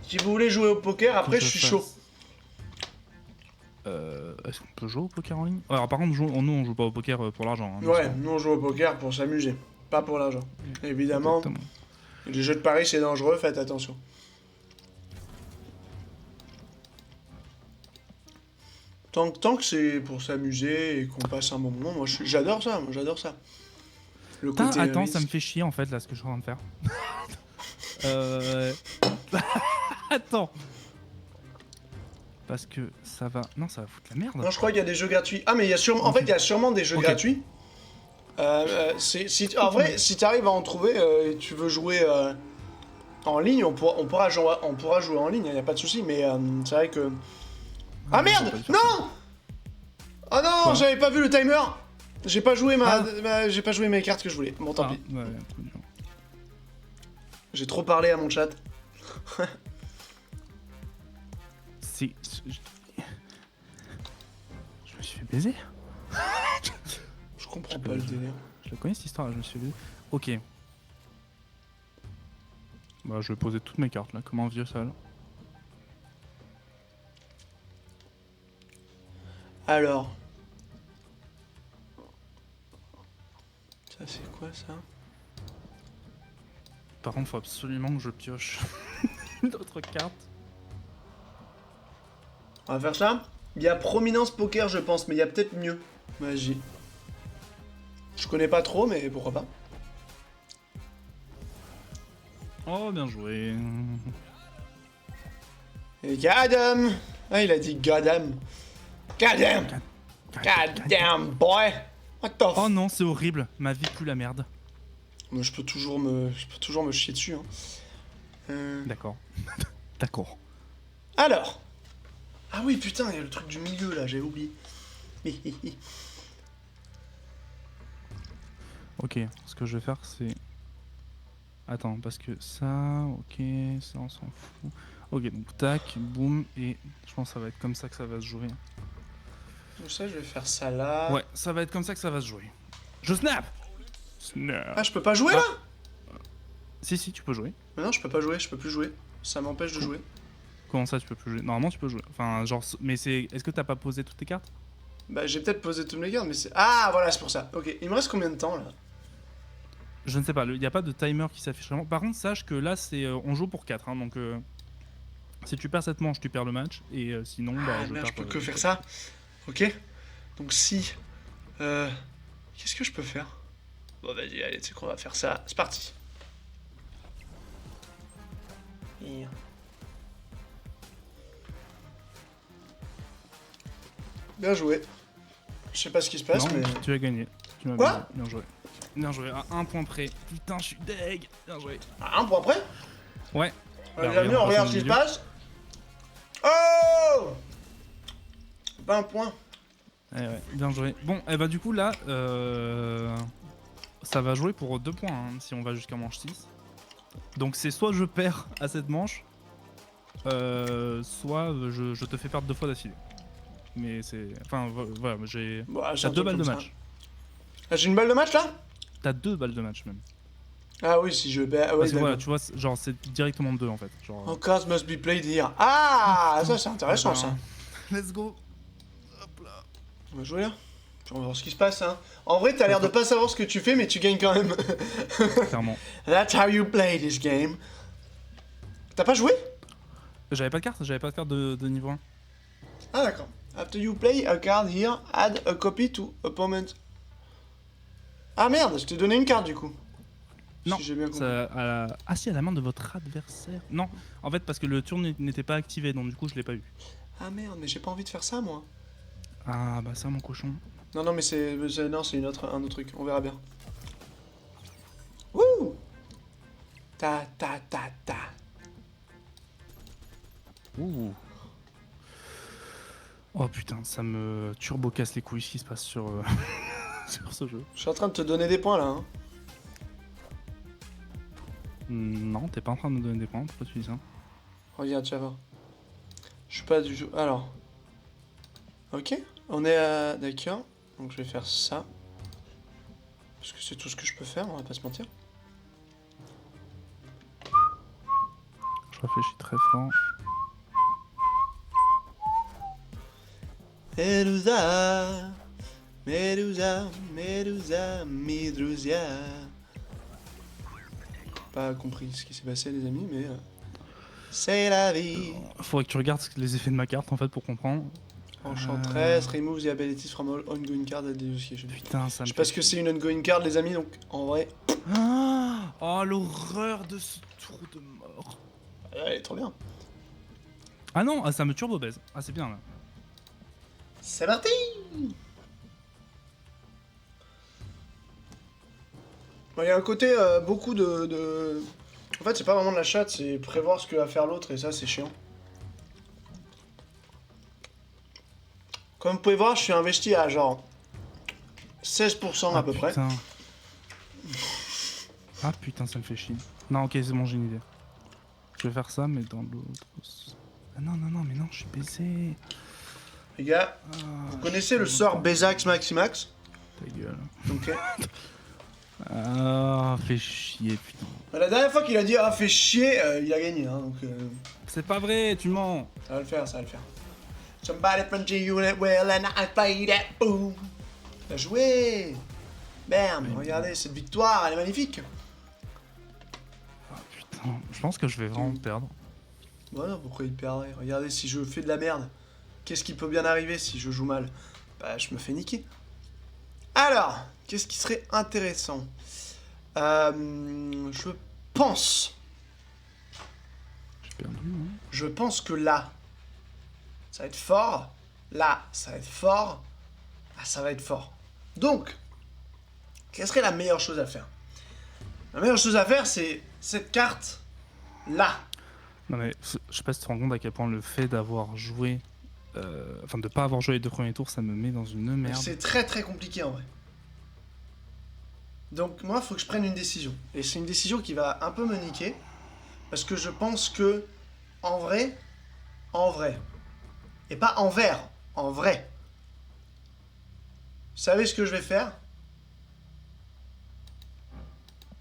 Si vous voulez jouer au poker, après, que je suis fasse- chaud. Est-ce qu'on peut jouer au poker en ligne? Alors par contre, nous on joue pas au poker pour l'argent. Hein, Ouais, nous on joue au poker pour s'amuser, pas pour l'argent. Évidemment, Exactement. les jeux de paris c'est dangereux, faites attention. Tant que c'est pour s'amuser et qu'on passe un bon moment, moi j'adore ça, Le Putain, côté attends, risque. ça me fait chier en fait là ce que je suis en train de faire. Attends. Parce que ça va. Non, ça va foutre la merde. Non, je crois qu'il y a des jeux gratuits. Ah, mais il y a sûrement... En Ok. fait, il y a sûrement des jeux Ok. gratuits. En vrai, si tu arrives à en trouver et tu veux jouer en ligne, on pourra jouer en ligne, il n'y a pas de souci, mais c'est vrai que... Ah merde! Non! Oh non, Quoi j'avais pas vu le timer! J'ai pas joué j'ai pas joué mes cartes que je voulais. Bon, tant Ah, pis. ouais, J'ai trop parlé à mon chat. c'est. Je me suis fait baiser. Je comprends pas le délire. Je la connais cette histoire, je me suis fait baiser. Ok. Bah, je vais poser toutes mes cartes là, comme un vieux sale. Alors. Ça, c'est quoi ça? Par contre, faut absolument que je pioche d'autres cartes. On va faire ça. Il y a Prominence Poker, je pense, mais il y a peut-être mieux. Magie. Je connais pas trop, mais pourquoi pas. Oh, bien joué. Et Goddamn! Ah, il a dit Goddamn. Goddamn! Goddamn, boy! What the f... Oh non, c'est horrible. Ma vie pue la merde. Moi, je peux toujours me chier dessus, hein. D'accord. D'accord. Alors. Ah oui, putain, il y a le truc du milieu, là, j'avais oublié. Ok, ce que je vais faire, c'est... Attends, parce que ça... Ok, ça, on s'en fout. Ok, donc tac, boum, et je pense que ça va être comme ça que ça va se jouer. Donc ça, je vais faire ça là. Ouais, ça va être comme ça que ça va se jouer. Je snap! Snap! Ah, je peux pas jouer, là? Si, si, tu peux jouer. Mais non, je peux pas jouer, je peux plus jouer. Ça m'empêche de jouer. Comment ça, tu peux plus jouer? Normalement, tu peux jouer. Enfin, genre... Mais c'est... Est-ce que t'as pas posé toutes tes cartes? Bah j'ai peut-être posé toutes mes cartes, mais c'est... Ah voilà, c'est pour ça. Ok, il me reste combien de temps là? Je ne sais pas, il n'y a pas de timer qui s'affiche vraiment. Par contre, sache que là, c'est on joue pour 4, hein, donc si tu perds cette manche, tu perds le match, et sinon, bah, Ah je merde, perds. je peux que faire ça. Ok. Donc si... Qu'est-ce que je peux faire? Bon vas-y, allez, tu sais qu'on va faire ça. C'est parti. Bien joué. Je sais pas ce qui se passe, Non, mais... tu as gagné. Tu m'as Quoi gagné. Bien joué. Bien joué, à 1 point près. Putain, je suis deg. Bien joué. Ah, un point près. Ouais. Bienvenue, on regarde ce qui se milieu. passe. Oh 20 points. Ouais, bien joué. Bon, et bah du coup là, ça va jouer pour 2 points hein, si on va jusqu'à manche 6. Donc c'est soit je perds à cette manche, soit je te fais perdre 2 fois d'affilée. Mais c'est... Enfin voilà, j'ai... Bon, c'est T'as un 2 truc balles de comme ça. match. Ah, j'ai une balle de match là? T'as 2 balles de match même. Ah oui, si je perds. Ah, ouais, Parce que d'accord. voilà, tu vois, genre c'est directement 2 en fait. Genre, All cards must be played here. Ah, ça c'est intéressant ça. Let's go. Hop là. On va jouer là. Puis on va voir ce qui se passe hein. En vrai, t'as l'air de pas savoir ce que tu fais, mais tu gagnes quand même. Clairement. That's how you play this game. T'as pas joué? J'avais pas de carte de niveau 1. Ah d'accord. After you play a card here, add a copy to opponent. Ah merde, je t'ai donné une carte du coup. Non, Si j'ai bien compris. Ah si, à la main de votre adversaire. Non, en fait parce que le tour n'était pas activé, donc du coup je l'ai pas eu. Ah merde, mais j'ai pas envie de faire ça moi. Ah bah ça mon cochon. Non, non, mais non, c'est un autre truc, on verra bien. Wouh! Ta ta ta ta. Ouh. Oh putain, ça me turbo casse les couilles ce qui se passe sur, sur ce jeu. Je suis en train de te donner des points là. Hein. Non, t'es pas en train de me donner des points, pourquoi tu dis ça? Regarde, tu vas voir. Je suis pas du tout. Alors. Ok, on est à. D'accord. Donc je vais faire ça. Parce que c'est tout ce que je peux faire, on va pas se mentir. Je réfléchis très fort. Medusa, Medusa, Medusa, Medrusia. Pas compris ce qui s'est passé les amis, mais c'est la vie. Faudrait que tu regardes les effets de ma carte en fait pour comprendre. Enchantress, remove the abilities from all ongoing card at the association. Putain, ça me Je sais pas ce que c'est une ongoing card les amis, donc en vrai, Oh l'horreur de ce tour de mort. elle est trop bien. Ah non, ça me turbo baise. Ah c'est bien là. C'est parti. Il y a un côté beaucoup de... En fait, c'est pas vraiment de la chatte, c'est prévoir ce que va faire l'autre, et ça, c'est chiant. Comme vous pouvez voir, je suis investi à genre 16% à peu près. Putain. Ah putain, ça me fait chier. Non, ok, c'est bon, j'ai une idée. Je vais faire ça, mais dans l'autre... Ah non, non, non, mais non, je suis baisé. Les gars, vous connaissez le sort Bezax Maximax? Ta gueule. Ok. Ah, fais chier, putain. La dernière fois qu'il a dit « Ah, fait chier », il a gagné, hein, donc... C'est pas vrai, tu mens. Ça va le faire, ça va le faire. Somebody punch you that well and I play that boom. Bien joué. Bam, regardez, cette victoire, elle est magnifique. Ah putain, je pense que je vais vraiment perdre. Voilà, pourquoi il perdrait? Regardez, si je fais de la merde, qu'est-ce qui peut bien arriver si je joue mal? Bah, je me fais niquer. Alors, qu'est-ce qui serait intéressant? Je pense... J'ai perdu, hein. Je pense que là, ça va être fort. Là, ça va être fort. Là, ça va être fort. Donc, quelle serait la meilleure chose à faire? La meilleure chose à faire, c'est cette carte là. Non mais, je sais pas si tu te rends compte à quel point le fait d'avoir joué... Enfin, de pas avoir joué les 2 premiers tours, ça me met dans une merde. C'est très très compliqué en vrai. Donc moi, il faut que je prenne une décision. Et c'est une décision qui va un peu me niquer. Parce que je pense que, en vrai, et pas envers, en vrai. Vous savez ce que je vais faire?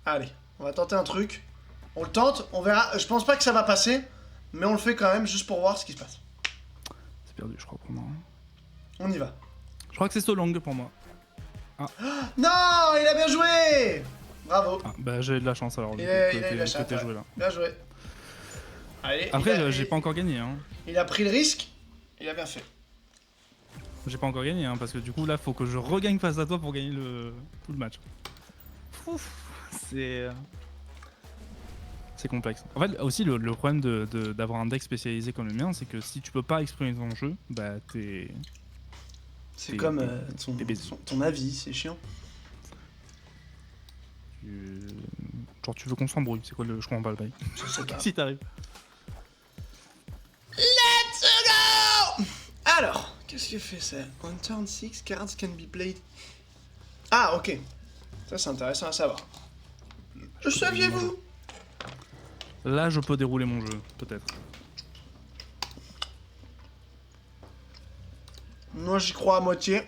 Allez, on va tenter un truc. On le tente, on verra. Je pense pas que ça va passer, mais on le fait quand même juste pour voir ce qui se passe. C'est perdu, je crois, pour moi. On y va. Je crois que c'est Solong pour moi. Non, il a bien joué. Bravo. Ah, bah j'ai de la chance alors. Il a eu la chance. Côté joué là. Bien joué. Allez, Après, j'ai pas encore gagné. Hein. Il a pris le risque. Il a bien fait. J'ai pas encore gagné, hein, parce que du coup là, faut que je regagne face à toi pour gagner tout le match. Ouf, c'est complexe. En fait, aussi le problème d'avoir un deck spécialisé comme le mien, c'est que si tu peux pas exprimer ton jeu, bah t'es. C'est comme ton avis, c'est chiant. Genre tu veux qu'on s'embrouille, c'est quoi je comprends pas le bail. Je sais pas. Si t'arrives. Let's go. Alors, qu'est-ce que fait ça? On turn 6 cards can be played. Ah, ok. Ça, c'est intéressant à savoir. Le saviez-vous? Là, je peux dérouler mon jeu, peut-être. Moi, j'y crois à moitié.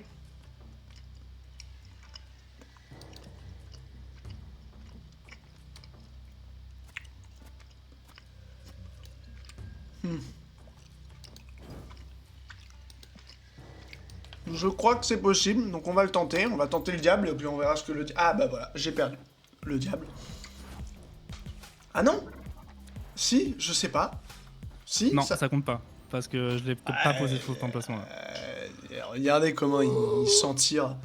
Je crois que c'est possible, donc on va le tenter. On va tenter le diable, et puis on verra ce que le diable... Ah bah voilà, j'ai perdu. Le diable. Ah non? Si, je sais pas. Si? Non, ça compte pas. Parce que je l'ai peut-être pas posé sur cet emplacement là. Regardez comment il s'en tire.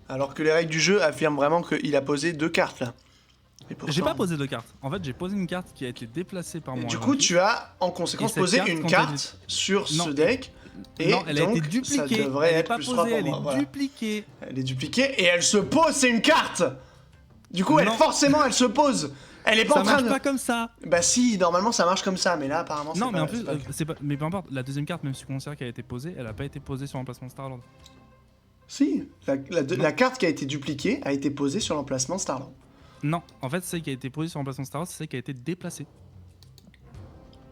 Alors que les règles du jeu affirment vraiment qu'il a posé 2 cartes là. J'ai pas posé de carte. En fait, j'ai posé une carte qui a été déplacée par moi. Du coup, tu as en conséquence posé une carte sur ce deck. Et non, elle a donc, été dupliquée. Ça devrait elle être est pas plus posée, elle est voilà. dupliquée. Elle est dupliquée et elle se pose, c'est une carte. Du coup, forcément, elle se pose. Elle est pas en train de... Ça marche pas comme ça. Bah si, normalement ça marche comme ça, mais là apparemment c'est pas... Non, mais en plus, c'est pas... Mais peu importe, la deuxième carte, même si on considère qu'elle a été posée, elle a pas été posée sur l'emplacement Starland. Si, la carte qui a été dupliquée a été posée sur l'emplacement Starland. Non, en fait, celle qui a été posée sur l'emplacement Starland, c'est celle qui a été déplacée.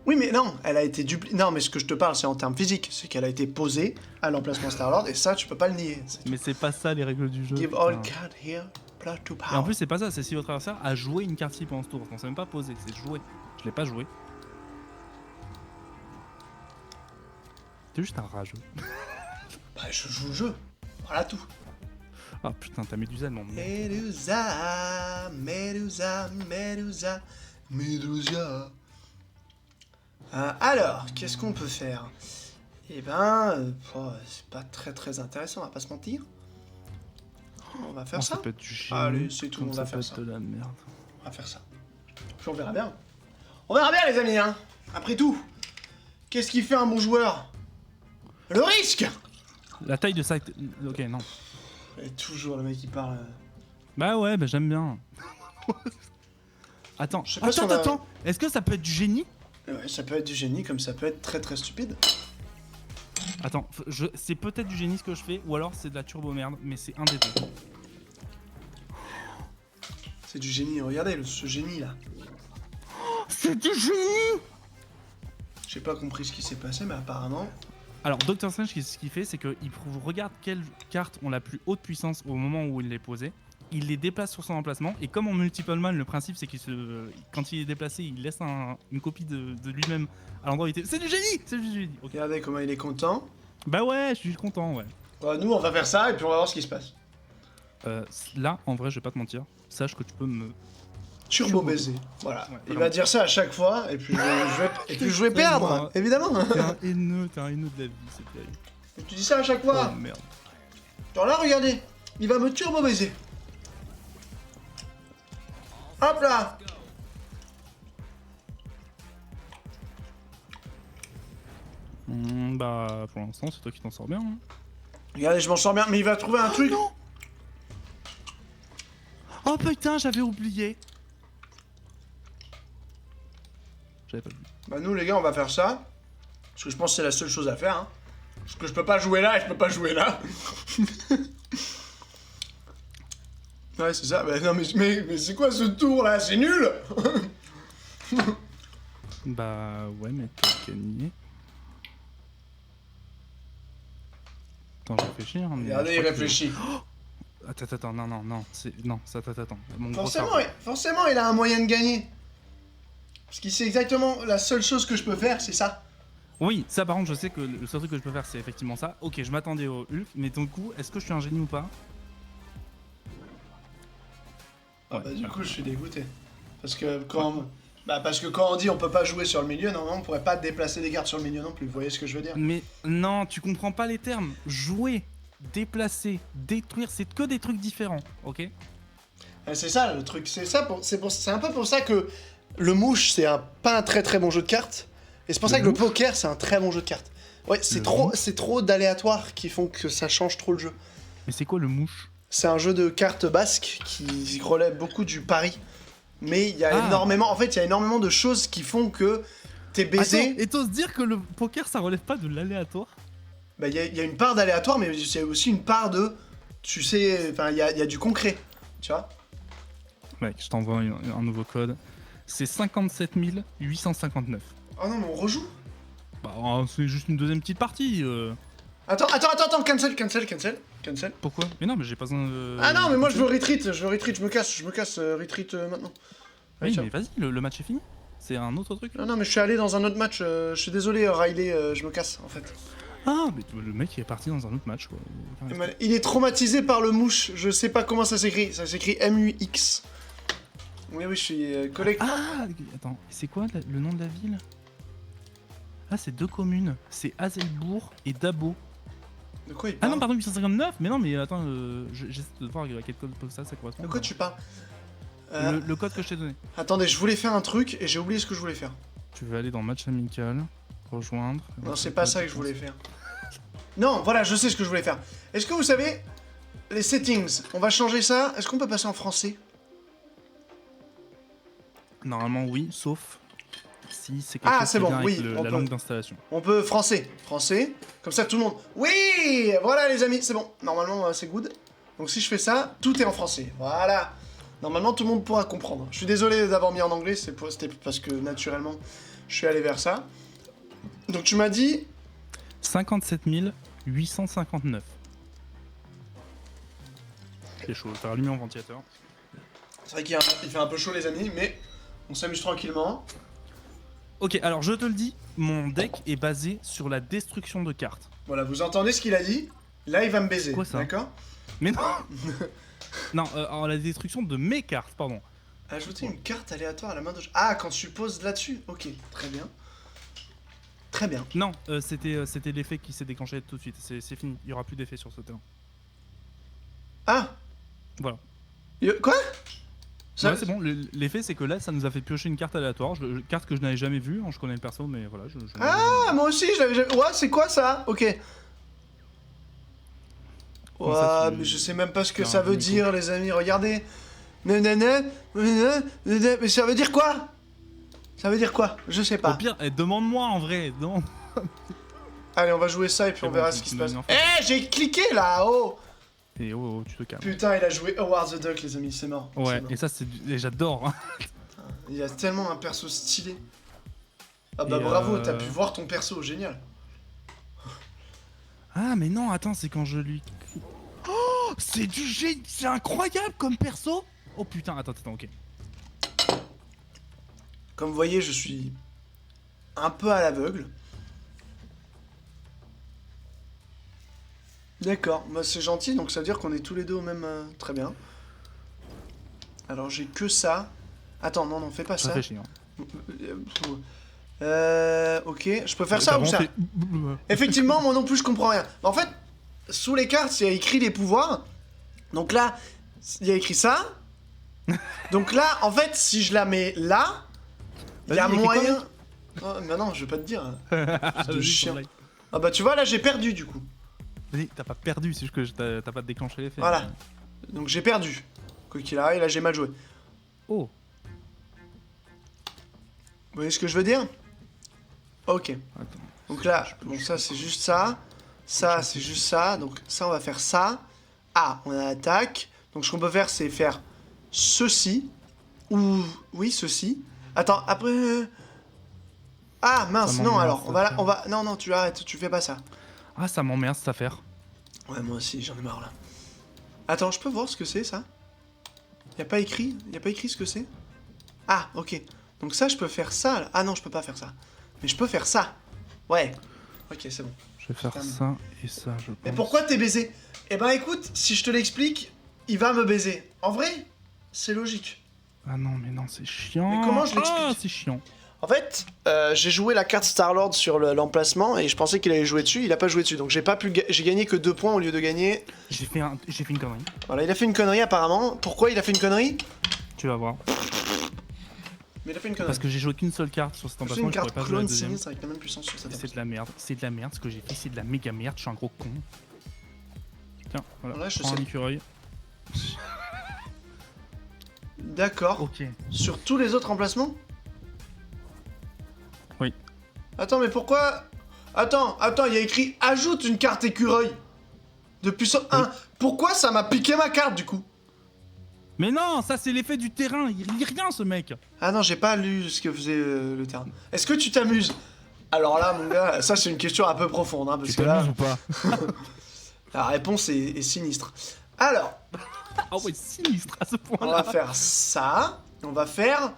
Oui, mais non, elle a été dupliquée. Non, mais ce que je te parle, c'est en termes physiques. C'est qu'elle a été posée à l'emplacement Starlord, et ça, tu peux pas le nier. Mais c'est pas ça les règles du jeu. Give all card here, plot to power. Et en plus, c'est pas ça, c'est si votre adversaire a joué une carte pendant ce tour. On s'est même pas posé, c'est joué. Je l'ai pas joué. T'es juste un rageux. Bah, je joue le jeu. Voilà tout. Ah putain, t'as Médusa, mon mec. Médusa, Médusa, Médusa, Médusa. Alors, qu'est-ce qu'on peut faire? Eh ben, c'est pas très intéressant, on va pas se mentir. On va faire ça. Ça peut être du chien. Allez, c'est tout, on va faire ça. De la merde. On va faire ça. Puis on verra bien. On verra bien, les amis, hein. Après tout, qu'est-ce qui fait un bon joueur? Le risque. La taille de sac. Ok, non. Et toujours le mec qui parle. Bah ouais, bah j'aime bien. Attends, attends. Est-ce que ça peut être du génie? Ouais, ça peut être du génie comme ça peut être très stupide. Attends, c'est peut-être du génie ce que je fais, ou alors c'est de la turbo merde, mais c'est un des deux. C'est du génie, regardez ce génie là. C'est du génie! J'ai pas compris ce qui s'est passé, mais apparemment... Alors, Dr. Strange, ce qu'il fait, c'est qu'il regarde quelles cartes ont la plus haute puissance au moment où il les posait. Il les déplace sur son emplacement, et comme en Multiple Man, le principe c'est quand il est déplacé, il laisse une copie de lui-même à l'endroit où il était. C'est du génie! C'est du génie! Okay. Regardez comment il est content. Bah ouais, je suis content, ouais. Bah, nous, on va faire ça, et puis on va voir ce qui se passe. Là, en vrai, je vais pas te mentir, sache que tu peux me... Turbo baiser. Voilà. Ouais, il va dire ça à chaque fois, et puis je vais perdre, évidemment. T'es un haineux de la vie, c'est terrible. Et tu dis ça à chaque fois. Oh merde. Alors là, regardez, il va me turbo baiser. Hop là. Bah, pour l'instant, c'est toi qui t'en sors bien. Hein. Regardez, je m'en sors bien, mais il va trouver un truc. Non. Oh putain, j'avais oublié. J'avais pas vu. Bah nous les gars, on va faire ça. Parce que je pense que c'est la seule chose à faire. Hein. Parce que je peux pas jouer là et je peux pas jouer là. Ouais, c'est ça. Bah non, mais c'est quoi ce tour là? C'est nul. Bah ouais, mais t'as gagné. Attends, je réfléchis. Hein, regardez, il réfléchit. Oh, attends, non, attends. Forcément, il a un moyen de gagner. Parce qu'il sait exactement la seule chose que je peux faire, c'est ça. Oui, ça par contre, je sais que le seul truc que je peux faire, c'est effectivement ça. Ok, je m'attendais au Hulk, mais du coup, est-ce que je suis un génie ou pas? Ah Ouais, bah du voilà. coup je suis dégoûté. Parce que quand... Bah parce que quand on dit on peut pas jouer sur le milieu, normalement on pourrait pas déplacer des cartes sur le milieu non plus, vous voyez ce que je veux dire? Mais non, tu comprends pas les termes. Jouer, déplacer, détruire, c'est que des trucs différents, ok? C'est ça le truc, c'est un peu pour ça que le mouche c'est pas un très très bon jeu de cartes. Et c'est pour Le ça que le mouche poker c'est un très bon jeu de cartes. Ouais, Le c'est trop d'aléatoires qui font que ça change trop le jeu. Mais c'est quoi le mouche? C'est un jeu de cartes basque qui relève beaucoup du pari. Mais il y a Ah. énormément, en fait, il y a énormément de choses qui font que t'es baisé. Attends, et t'oses dire que le poker, ça relève pas de l'aléatoire? Bah, il y a une part d'aléatoire, mais c'est aussi une part de, tu sais, enfin, il y a du concret, tu vois. Mec, je t'envoie un nouveau code. C'est 57 859. Oh non, mais on rejoue. Bah, c'est juste une deuxième petite partie. Attends, cancel. Pourquoi? Mais non, mais j'ai pas besoin de... Ah non, mais moi je veux retreat, je me casse, retreat maintenant. Oui, Tiens. mais vas-y, le match est fini. C'est un autre truc. Non, mais je suis allé dans un autre match, je suis désolé, Riley, je me casse en fait. Ah, mais le mec il est parti dans un autre match quoi. Il est traumatisé par le mouche, je sais pas comment ça s'écrit MUX. Oui, je suis collègue. Ah, attends, c'est quoi le nom de la ville? Ah, c'est deux communes. C'est Azelbourg et Dabo. De quoi il Ah parle? non, pardon, 859. Mais non, mais attends, j'essaie de voir à quel code postal ça correspond. De quoi tu parles? Le code que je t'ai donné. Attendez, je voulais faire un truc et j'ai oublié ce que je voulais faire. Tu veux aller dans match amical, rejoindre. Non, c'est pas ça que je voulais faire. Non, voilà, je sais ce que je voulais faire. Est-ce que vous savez, les settings, on va changer ça. Est-ce qu'on peut passer en français? Normalement, oui, sauf si c'est quelque Ah, chose c'est qui bon, vient oui, avec on la peut. langue d'installation. On peut français. Comme ça tout le monde. Oui, voilà les amis, c'est bon. Normalement, c'est good. Donc si je fais ça, tout est en français. Voilà. Normalement, tout le monde pourra comprendre. Je suis désolé d'avoir mis en anglais, c'était parce que naturellement, je suis allé vers ça. Donc tu m'as dit... 57 859. C'est chaud, t'as rallumé mon ventilateur. C'est vrai qu'il fait un peu chaud les amis, mais on s'amuse tranquillement. Ok, alors je te le dis, mon deck est basé sur la destruction de cartes. Voilà, vous entendez ce qu'il a dit? Là, il va me baiser, Quoi, ça? d'accord? Mais non Non, alors la destruction de mes cartes, pardon. Ajouter une carte aléatoire à la main de... Ah, quand tu poses là-dessus? Ok, très bien. Très bien. Non, c'était l'effet qui s'est déclenché tout de suite. C'est fini, il n'y aura plus d'effet sur ce terrain. Ah, Voilà. quoi? Ça- Ouais, c'est bon, l'effet c'est que là ça nous a fait piocher une carte aléatoire, carte que je n'avais jamais vue, je connais le perso mais voilà. Ah, moi aussi, je l'avais jamais... Ouais, c'est quoi ça? Ok. Comment ça, Ouais, tu- mais je sais même pas ce que Non, ça veut Nico. dire, les amis, regardez. Nanana, nanana, nanana, mais ça veut dire quoi? Ça veut dire quoi? Je sais Au pas. pire, demande-moi en vrai, demande. Allez, on va jouer ça et puis C'est on bon, verra tu- ce qui tu se m'as passe. mis en Eh, j'ai cliqué là, oh! Et oh, tu te calmes. Putain, il a joué Howard the Duck, les amis, c'est mort. Ouais, C'est mort. et ça j'adore. Hein. Il a tellement un perso stylé. Ah bah Et bravo, t'as pu voir ton perso, génial. Ah mais non, attends, c'est quand je lui... Oh, c'est du génie, c'est incroyable comme perso. Oh putain, attends, ok. Comme vous voyez, je suis un peu à l'aveugle. D'accord, bah c'est gentil, donc ça veut dire qu'on est tous les deux au même... Très bien. Alors j'ai que ça. Attends, non, fais pas Ça ça. fait chier. Ok, je peux faire ça ou ça? Effectivement, moi non plus je comprends rien. En fait, sous les cartes, il y a écrit les pouvoirs. Donc là, il y a écrit ça. Donc là, en fait, si je la mets là, il y a Vas-y, écris quoi, moyen... Oh, mais non, je vais pas te dire. Fils de Vas-y, chien. pour like. Ah bah tu vois, là j'ai perdu du coup. Vas-y, t'as pas perdu, c'est juste que t'as pas déclenché l'effet. Voilà. Donc j'ai perdu. Quoi qu'il arrive, là j'ai mal joué. Oh. Vous voyez ce que je veux dire? Ok. Attends. Donc là, bon ça c'est juste ça. Ça c'est juste ça. Donc ça on va faire ça. Ah, on a attaque. Donc ce qu'on peut faire c'est faire ceci. Ou... Oui, ceci. Attends, après... Ah mince, Ça non m'emmerde, alors. cette On va, affaire. on va... Non, tu arrêtes, tu fais pas ça. Ah, ça m'emmerde cette affaire. Ouais, moi aussi, j'en ai marre là. Attends, je peux voir ce que c'est ça? Y a pas écrit ce que c'est? Ah, ok. Donc ça, je peux faire ça là. Ah non, je peux pas faire ça. Mais je peux faire ça. Ouais. Ok, c'est bon. Je vais faire Putain. ça et ça, je pense. Mais pourquoi t'es baisé? Eh ben écoute, si je te l'explique, il va me baiser. En vrai, c'est logique. Ah non, mais non, c'est chiant. Mais comment je l'explique? Ah, c'est chiant. En fait, j'ai joué la carte Star-Lord sur l'emplacement et je pensais qu'il allait jouer dessus, il a pas joué dessus. Donc j'ai gagné que 2 points au lieu de gagner. J'ai fait une connerie. Voilà, il a fait une connerie apparemment. Pourquoi il a fait une connerie? Tu vas voir. Mais il a fait une connerie. Parce que j'ai joué qu'une seule carte sur cet C'est emplacement, une je pourrais carte pas jouer la clone deuxième. sinistre avec la même puissance sur cette C'est de la merde, c'est de la merde, ce que j'ai fait, c'est de la méga merde, je suis un gros con. Tiens, voilà, Ouais, je prends un sais. écureuil. D'accord. Ok. Sur tous les autres emplacements? Oui. Attends, mais pourquoi... Attends, il y a écrit « Ajoute une carte écureuil » de puissance 1. Pourquoi ça m'a piqué ma carte, du coup? Mais non, ça c'est l'effet du terrain, il lit rien ce mec. Ah non, j'ai pas lu ce que faisait le terrain. Est-ce que tu t'amuses? Alors là, mon gars, ça c'est une question un peu profonde, hein, parce Tu que là, t'amuses ou pas? la réponse est sinistre. Alors, Ah ouais, sinistre à ce on point-là. va faire ça. On va faire...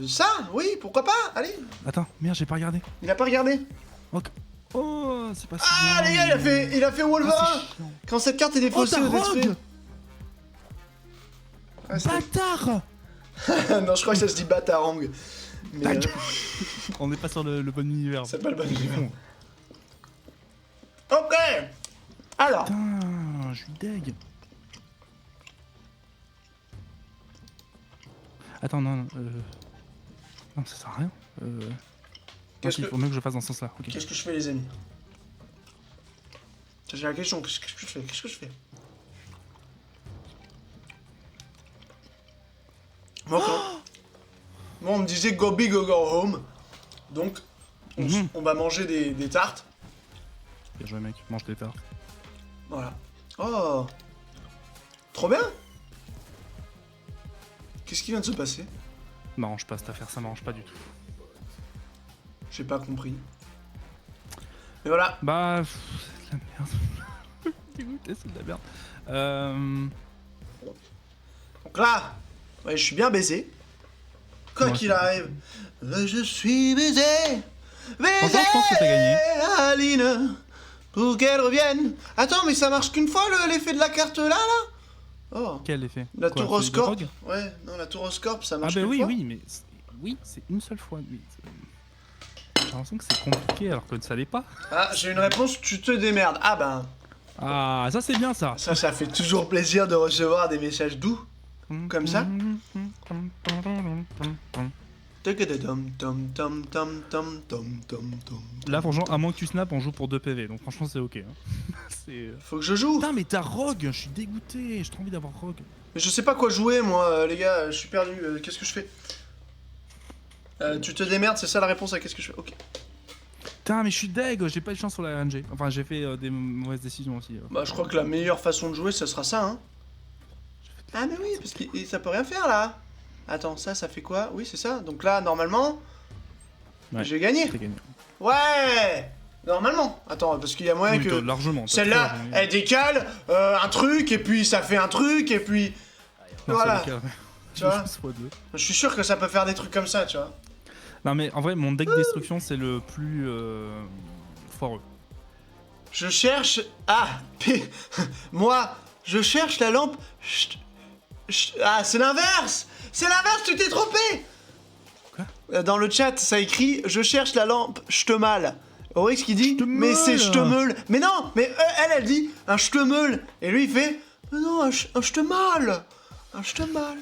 ça, oui, pourquoi pas? Allez, Attends, merde, j'ai pas regardé. il a pas regardé. Ok. Oh, c'est pas si Ah bien, les gars, il a fait Ah, Wolverine. c'est chiant. Quand cette carte est Oh, défaussée t'as au Death Rogue. Ah, c'est- Bâtard. non, je crois que ça se dit Batarang. Mais On n'est pas sur le bon univers. c'est pas le bon niveau. Ok. Alors, Putain, je suis deg. Attends, non, non, ça sert à rien. Qu'est-ce Il que- faut mieux que je fasse dans ce sens-là. Ok. qu'est-ce que je fais, les amis? J'ai la question, qu'est-ce que je fais? Qu'est-ce que je fais? Moi, moi, on me disait go big or go home. Donc, Mhm. on va manger des tartes. Bien joué, mec, mange des tartes. Voilà. Oh. Trop bien. Qu'est-ce qui vient de se passer? M'arrange pas cette affaire, ça m'arrange pas du tout. J'ai pas compris. Mais voilà. Bah, c'est de la merde. Dégoûté, c'est de la merde. Donc là, ouais, je suis bien baisé. Quoi Moi qu'il aussi. arrive, je suis baisé. Franchement, Baisé, je pense que t'as gagné. Aline, pour qu'elle revienne. Attends, mais ça marche qu'une fois l'effet de la carte là. Oh. Quel effet? La Quoi, tour au celui de scorp. Rogue. Ouais, non, la tour au scorp, ça Ah marche bah qu'une oui, fois. oui, mais oui, c'est une seule fois. Mais j'ai l'impression que c'est compliqué alors que ça l'est pas. Ah, j'ai une réponse, tu te démerdes. Ah ben, Ah, ça c'est bien ça. ça fait toujours plaisir de recevoir des messages doux. Comme ça. Là, franchement, à moins que tu snaps, on joue pour 2 PV. Donc, franchement, c'est ok. Hein. C'est. Faut que je joue. Putain, mais t'as Rogue, je suis dégoûté. J'ai trop envie d'avoir Rogue. Mais je sais pas quoi jouer, moi, les gars, je suis perdu. Qu'est-ce que je fais? Tu te démerdes, c'est ça la réponse à qu'est-ce que je fais? Ok. Putain, mais je suis deg, j'ai pas eu de chance sur la RNG. Enfin, j'ai fait des mauvaises décisions aussi. Bah, je crois que la meilleure façon de jouer, ça sera ça, hein. Ah, mais oui, parce que ça peut rien faire là. Attends, ça fait quoi? Oui, c'est ça. Donc là, normalement, Ouais. j'ai gagné. T'as gagné. Ouais! Normalement. Attends, parce qu'il y a moyen Oui, que. largement. t'as Celle-là, très largement elle décale un truc, et puis ça fait un truc, et puis. Non, Voilà. c'est le cas. Tu vois? Soit deux. Je suis sûr que ça peut faire des trucs comme ça, tu vois. Non, mais en vrai, mon deck destruction, c'est le plus foireux. Je cherche. Ah! Moi, je cherche la lampe. Ah, c'est l'inverse! C'est l'inverse, tu t'es trompé! Quoi? Dans le chat, ça écrit je cherche la lampe, je te mal. Oryx qui dit J'temeule. mais c'est je te meule. Mais non, mais elle dit un je te meule. Et lui il fait mais non, un je te mal. Un je te mal.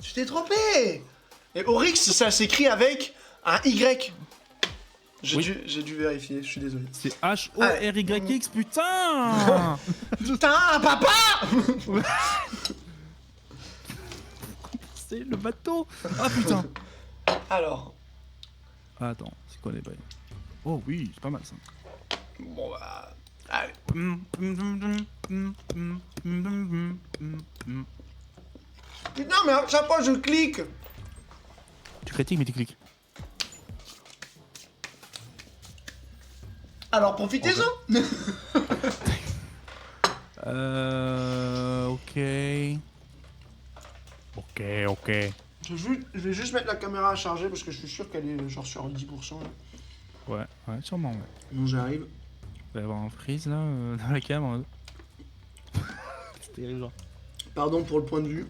Tu t'es trompé! Et Oryx, ça s'écrit avec un Y. Oui. J'ai dû vérifier, je suis désolé. C'est H-O-R-Y-X, putain. Putain, papa! C'est le bateau. Ah putain. Alors, Ah, attends, c'est quoi les bails? Oh oui, c'est pas mal ça. bon bah. Allez. Putain, mais à chaque fois je clique! Tu critiques mais tu cliques. Alors profitez-en! Ok. Ok. Je vais juste mettre la caméra à charger parce que je suis sûr qu'elle est genre sur 10%. Là. Ouais, sûrement, ouais. Bon, j'arrive. Il va y avoir un freeze là, dans la cam. C'était genre. Pardon pour le point de vue.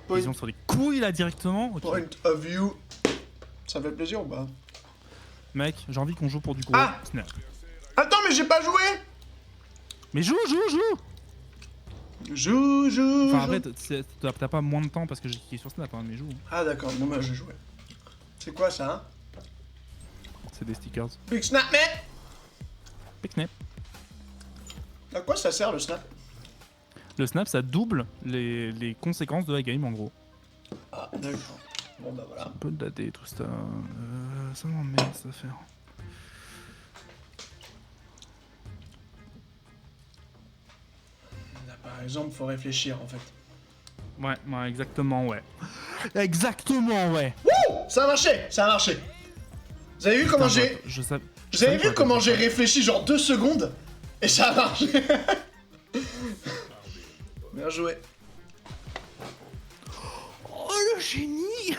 Ils ont sur les couilles là directement. Okay. Point of view. Ça fait plaisir ou pas? Mec, j'ai envie qu'on joue pour du gros. Ah Snap. Attends, mais j'ai pas joué. Mais joue. Joue. Enfin, après, t'as pas moins de temps parce que j'ai cliqué sur Snap, hein, mais joue. Ah, d'accord, bon, bah, je jouais. C'est quoi ça, hein? C'est des stickers. Big Snap, man! Big Snap. À quoi ça sert le Snap? Le Snap, ça double les conséquences de la game en gros. Ah, d'accord. Bon, bah voilà. Un peu de daté, tout ça. Ça m'emmerde cette affaire. Là, par exemple, faut réfléchir en fait. Ouais, exactement, ouais. Exactement, ouais. Wouh! Ça a marché! Ça a marché! Vous avez vu comment j'ai. Vous avez vu comment j'ai réfléchi genre 2 secondes? Et ça a marché! Bien joué. Oh le génie!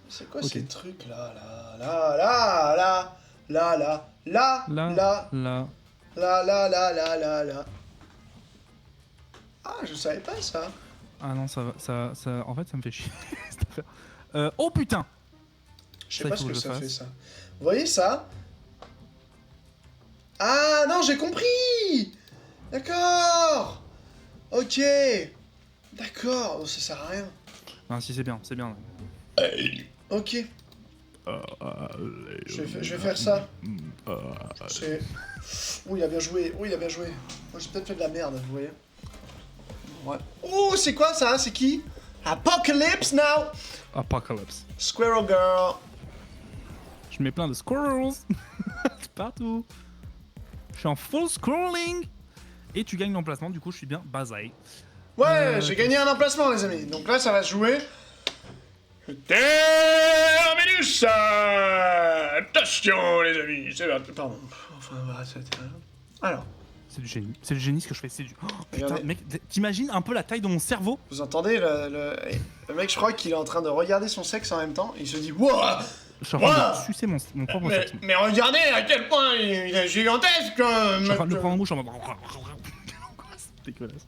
C'est quoi Ok. ces trucs là? Ah, je savais pas ça. Ah non, ça en fait, ça me fait chier. cette affaire. Oh putain! Je sais Ça, pas il ce faut que que je ça fasse. fait ça. Vous voyez ça? Ah non, j'ai compris! D'accord! Ok! D'accord, oh, ça sert à rien. Non, si, c'est bien, c'est bien. Ok, je vais faire ça. C'est... Oh, il a bien joué, Moi, j'ai peut-être fait de la merde, vous voyez. Ouais. Oh, c'est quoi ça? C'est qui? Apocalypse now! Apocalypse. Squirrel Girl. Je mets plein de squirrels partout. Je suis en full scrolling. Et tu gagnes l'emplacement, du coup, je suis bien basé. Ouais, j'ai gagné un emplacement, les amis. Donc là, ça va se jouer. Terminus! Attention, les amis. C'est parti. Pardon. Enfin, voilà, c'était... Alors, C'est du génie. C'est du génie ce que je fais. C'est du. Oh, putain, Regardez. mec, t'imagines un peu la taille de mon cerveau? vous entendez le mec, je crois qu'il est en train de regarder son sexe en même temps. Et il se dit, wouah! Je suis en train Ouah de sucer mon propre sexe. Mais regardez à quel point il est gigantesque! Je suis en train de le prendre en bouche en mode. C'est dégueulasse.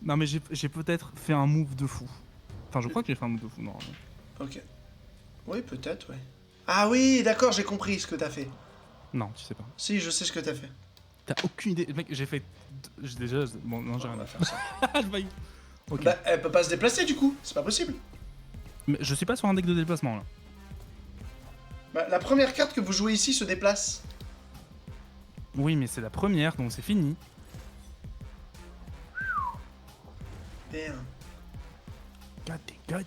Non, mais j'ai peut-être fait un move de fou. Enfin, je crois que j'ai fait un move de fou, normalement. Ok. Oui, peut-être, ouais. Ah oui, d'accord, j'ai compris ce que t'as fait. Non, tu sais pas. Si, je sais ce que t'as fait. T'as aucune idée. Mec, j'ai fait. Déjà. Bon, non, j'ai rien à faire. ça. Je vais- Ok. Bah, elle peut pas se déplacer du coup, c'est pas possible. Mais je suis pas sur un deck de déplacement là. Bah, la première carte que vous jouez ici se déplace. Oui, mais c'est la première, donc c'est fini. Damn. God. God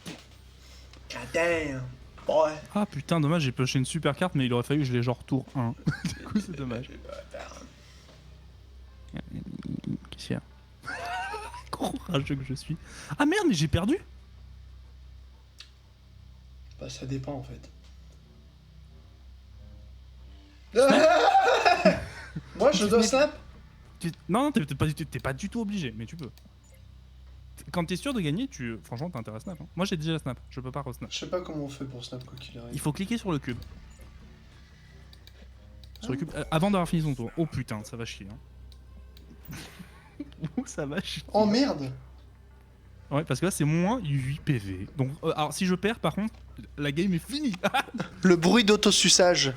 damn. Boy. Ah putain, dommage, j'ai pioché une super carte, mais il aurait fallu que je l'ai genre tour 1. Du coup, c'est dommage. Qu'est-ce qu'il y a? Gros rageux que je suis. Ah merde, mais j'ai perdu. Bah, ça dépend en fait. Moi, je dois snap. Non, t'es pas du tout obligé, mais tu peux. Quand t'es sûr de gagner, franchement, t'as intérêt à snap. Hein. Moi, j'ai déjà snap, je peux pas re-snap. Je sais pas comment on fait pour snap quoi qu'il arrive. Il faut cliquer sur le cube. Sur le cube, avant d'avoir fini son tour. Oh putain, ça va chier. Hein. Ça va chier. Oh merde. Ouais, parce que là, c'est moins 8 PV. Donc, alors, si je perds, par contre, la game est finie. Le bruit d'autosuçage.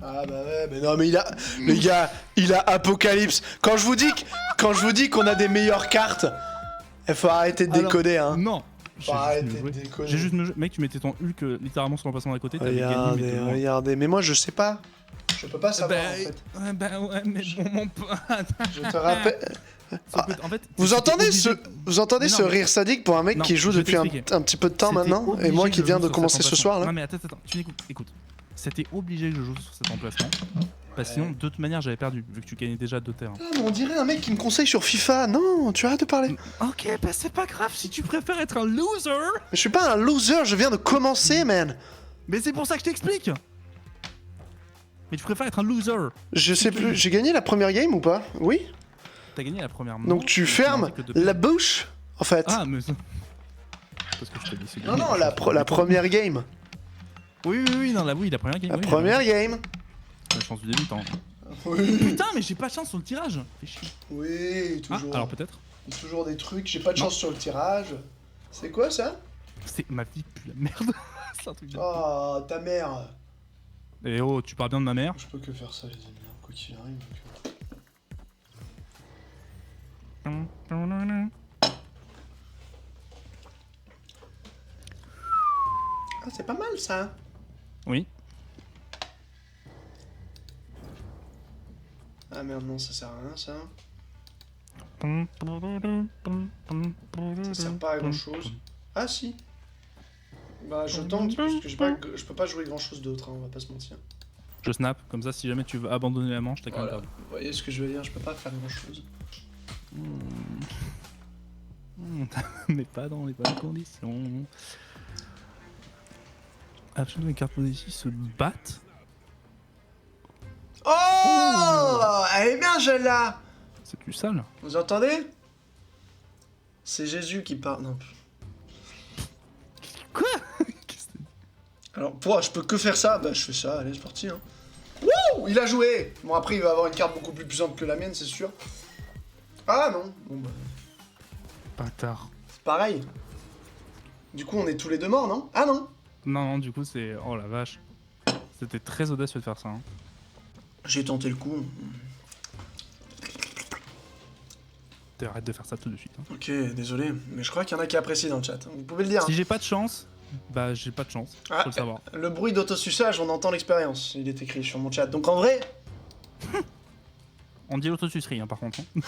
Ah bah ouais, mais non mais il a... Le gars, il a Apocalypse. Quand je vous dis qu'on a des meilleures cartes, il faut arrêter de déconner hein. Non. Faut arrêter de déconner. J'ai juste Mec, tu mettais ton Hulk littéralement sur l'emplacement d'à côté, t'avais gagné, mais de loin. Regardez, mais moi je sais pas. Je peux pas savoir en fait. Ouais, mais bon, mon pote. Je te rappelle... En fait, Vous c'était entendez obligé- vous entendez Mais non, ce mais- rire sadique pour un mec Non, qui joue je vais depuis un t'expliquer. petit peu de temps C'était maintenant et obligé moi que qui je viens joue de sur commencer cet ce soir là. Non mais attends, tu m'écoutes, écoute. C'était obligé que je joue sur cet emplacement. Parce que sinon, de toute manière, j'avais perdu, vu que tu gagnais déjà 2 terrains. Ah, mais on dirait un mec qui me conseille sur FIFA. Non, tu arrêtes de parler. Mais Ok, bah c'est pas grave si tu préfères être un loser. je suis pas un loser, je viens de commencer, man. Mais c'est pour ça que je t'explique. Mais tu préfères être un loser. Je sais plus, j'ai gagné la première game ou pas? Oui? t'as gagné la première manche. Donc tu et fermes n'as fait que 2 la points. bouche, en fait. Ah, mais ça. Parce que je t'ai dit, c'est Non, gagné, non, je la pense. première game. Oui, non, oui, la première game. La oui, première game. La chance du débutant. Oui, Putain, mais j'ai pas de chance sur le tirage. Fais chier. oui, Ah, toujours. alors peut-être. Toujours des trucs, j'ai pas de Non. chance sur le tirage. C'est quoi ça? C'est ma vie pue la merde. C'est un truc de. Oh, ta mère. Eh oh, tu parles bien de ma mère. Je peux que faire ça, les amis, hein, quoi qu'il arrive. Ah, c'est pas mal ça. Oui. Ah merde, non, ça sert à rien ça. Ça sert pas à grand chose. Ah si. Bah je tente parce que je peux pas jouer grand chose d'autre, hein, on va pas se mentir. Je snap, comme ça si jamais tu veux abandonner la manche, t'as qu'à me Voilà. perdre. Vous voyez ce que je veux dire, je peux pas faire grand chose. Mais pas dans les bonnes conditions. Absolument, les cartes ici se battent. Oh, elle est bien celle-là. C'est du sale. Vous entendez? C'est Jésus qui parle. Non. Quoi? Qu'est-ce que c'est? Alors, pourquoi je peux que faire ça? Bah je fais ça, allez c'est parti hein. Wouh, il a joué. Bon après il va avoir une carte beaucoup plus puissante que la mienne c'est sûr. Ah non, bon bah Bâtard. c'est pareil. Du coup on est tous les deux morts non? Ah non. Non, du coup c'est... Oh la vache. C'était très audacieux de faire ça. Hein. J'ai tenté le coup. Arrête de faire ça tout de suite. Hein. Ok, désolé, mais je crois qu'il y en a qui apprécient dans le chat. Vous pouvez le dire. Si j'ai pas de chance, bah j'ai pas de chance. Ah, Faut le savoir. Le bruit d'autosuçage, on entend l'expérience. Il est écrit sur mon chat. Donc en vrai, On dit l'autosucerie hein, par contre. Hein.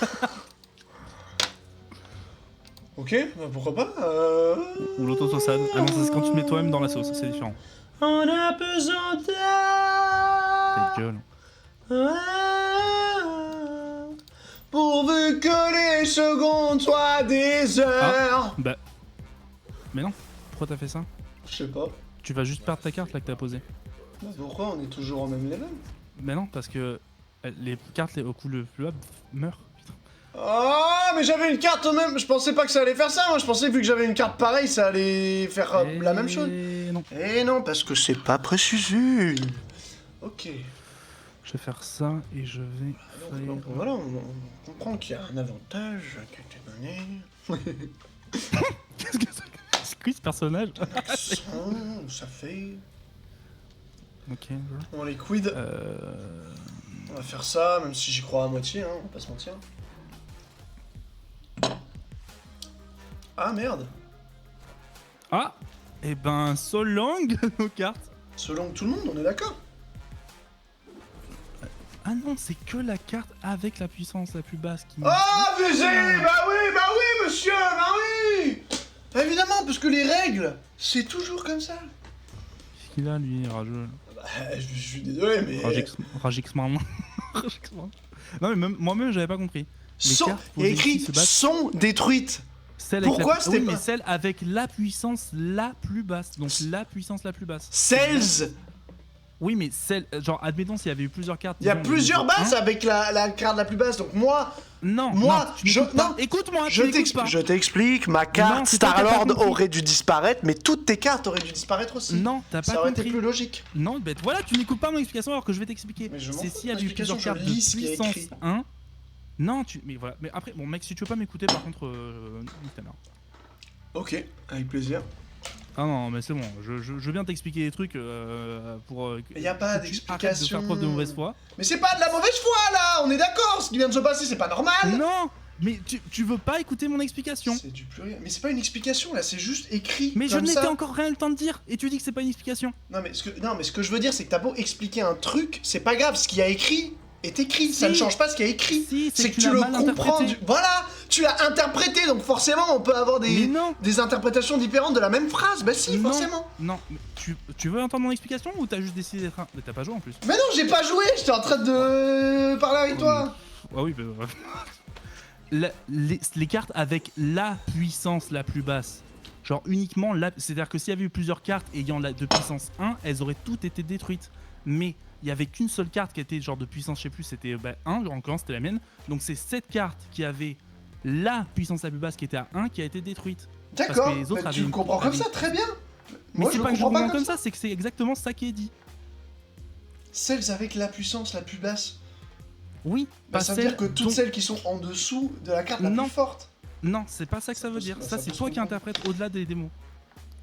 ok, bah pourquoi pas. Ou l'autosauçade. Ah non, ça c'est quand tu mets toi-même dans la sauce, c'est différent. On a besoin d'air. Ta gueule. Pourvu que les secondes soient des heures. Bah... Mais non, pourquoi t'as fait ça? Je sais pas. Tu vas juste perdre ta carte là que t'as posée. Bah, pourquoi on est toujours en même level? Mais non, parce que les cartes au coup le plus bas meurent. Putain. Oh, mais j'avais une carte même. Je pensais pas que ça allait faire ça. Moi, je pensais vu que j'avais une carte pareille, ça allait faire la même chose. Non. Eh non, parce que c'est pas précisé. Ok. Je vais faire ça et je vais faire... Donc, voilà, on comprend qu'il y a un avantage qui a été donné. Qu'est-ce que c'est quoi ce personnage? Accent, ça fait. Ok. Bon, les quid. On va faire ça, même si j'y crois à moitié, hein, on va pas se mentir. Ah merde. Ah. Et ben, so long nos cartes. Selon tout le monde, on est d'accord. Ah non, c'est que la carte avec la puissance la plus basse qui... Ah, VG, bah oui, monsieur, bah oui. Évidemment, parce que les règles, c'est toujours comme ça. Qu'est-ce qu'il a lui, rageux? Bah, je suis désolé, mais... Ragexman. Non mais même, moi-même j'avais pas compris. Les Sont, cartes il y a posées ici écrit se battent. sont détruites. Celle avec Pourquoi la... c'était oui, pas- mais celle avec la puissance la plus basse. Donc la puissance la plus basse. Celles. Oui, mais celle... Genre, admettons s'il y avait eu plusieurs cartes... Il y a disons, plusieurs niveau bases 1. avec la carte la plus basse, donc moi, Non, Moi, non, tu je- n'écoutes pas. non, Écoute-moi, tu n'écoutes pas. je t'explique, ma Non, carte c'est toi qui as pas Star-Lord compris. aurait dû disparaître, mais toutes tes cartes auraient dû disparaître aussi. Non, t'as pas Ça aurait été compris. plus logique. Non, bah voilà, tu n'écoutes pas mon explication alors que je vais t'expliquer. Mais je m'en C'est fous s'il y de a eu plusieurs l'explication, cartes je de lis ce qu'il y a puissance écrit. 1. Non, tu... Mais voilà, mais après, bon mec, si tu veux pas m'écouter, par contre, nique ta mère. Ok, avec plaisir. Ah non, mais c'est bon, je viens t'expliquer des trucs pour... Mais y a pas que tu arrêtes de d'explication. faire preuve de mauvaise foi. Mais c'est pas de la mauvaise foi là, on est d'accord, ce qui vient de se passer c'est pas normal. Non, mais tu veux pas écouter mon explication. C'est du pluriel. Mais c'est pas une explication là, c'est juste écrit. Mais je comme n'étais ça. encore rien eu le temps de dire, et tu dis que c'est pas une explication. Non mais ce que je veux dire c'est que t'as beau expliquer un truc, c'est pas grave, ce qu'il y a écrit est écrit, ça Si. ne change pas ce qu'il y a écrit. Si, c'est que tu tu l'as le mal comprends. interprété. Voilà, tu l'as interprété, donc forcément on peut avoir Mais des, non. des interprétations différentes de la même phrase. Bah si, Non. forcément. Non, mais tu veux entendre mon explication ou t'as juste décidé d'être un... Mais t'as pas joué en plus. Mais non, j'ai pas joué, j'étais en train de parler avec toi. Ah oui, bah... les cartes avec la puissance la plus basse Genre uniquement là, c'est-à-dire que s'il y avait eu plusieurs cartes ayant de puissance 1, elles auraient toutes été détruites. Mais il n'y avait qu'une seule carte qui était genre de puissance, je sais plus, c'était 1, en l'occurrence c'était la mienne. Donc c'est cette carte qui avait la puissance la plus basse qui était à 1 qui a été détruite. D'accord, les autres mais tu avaient le comprends comme ça, très bien. Mais Moi, c'est je pas que je comprends comprends comme ça, c'est que c'est exactement ça qui est dit. Celles avec la puissance la plus basse. Oui, Bah, pas ça veut dire que toutes dont- celles qui sont en dessous de la carte la Non. plus forte. Non, c'est pas ça que ça veut dire. Ça Ça, peut c'est se toi qui comprendre. interprètes au-delà des démos.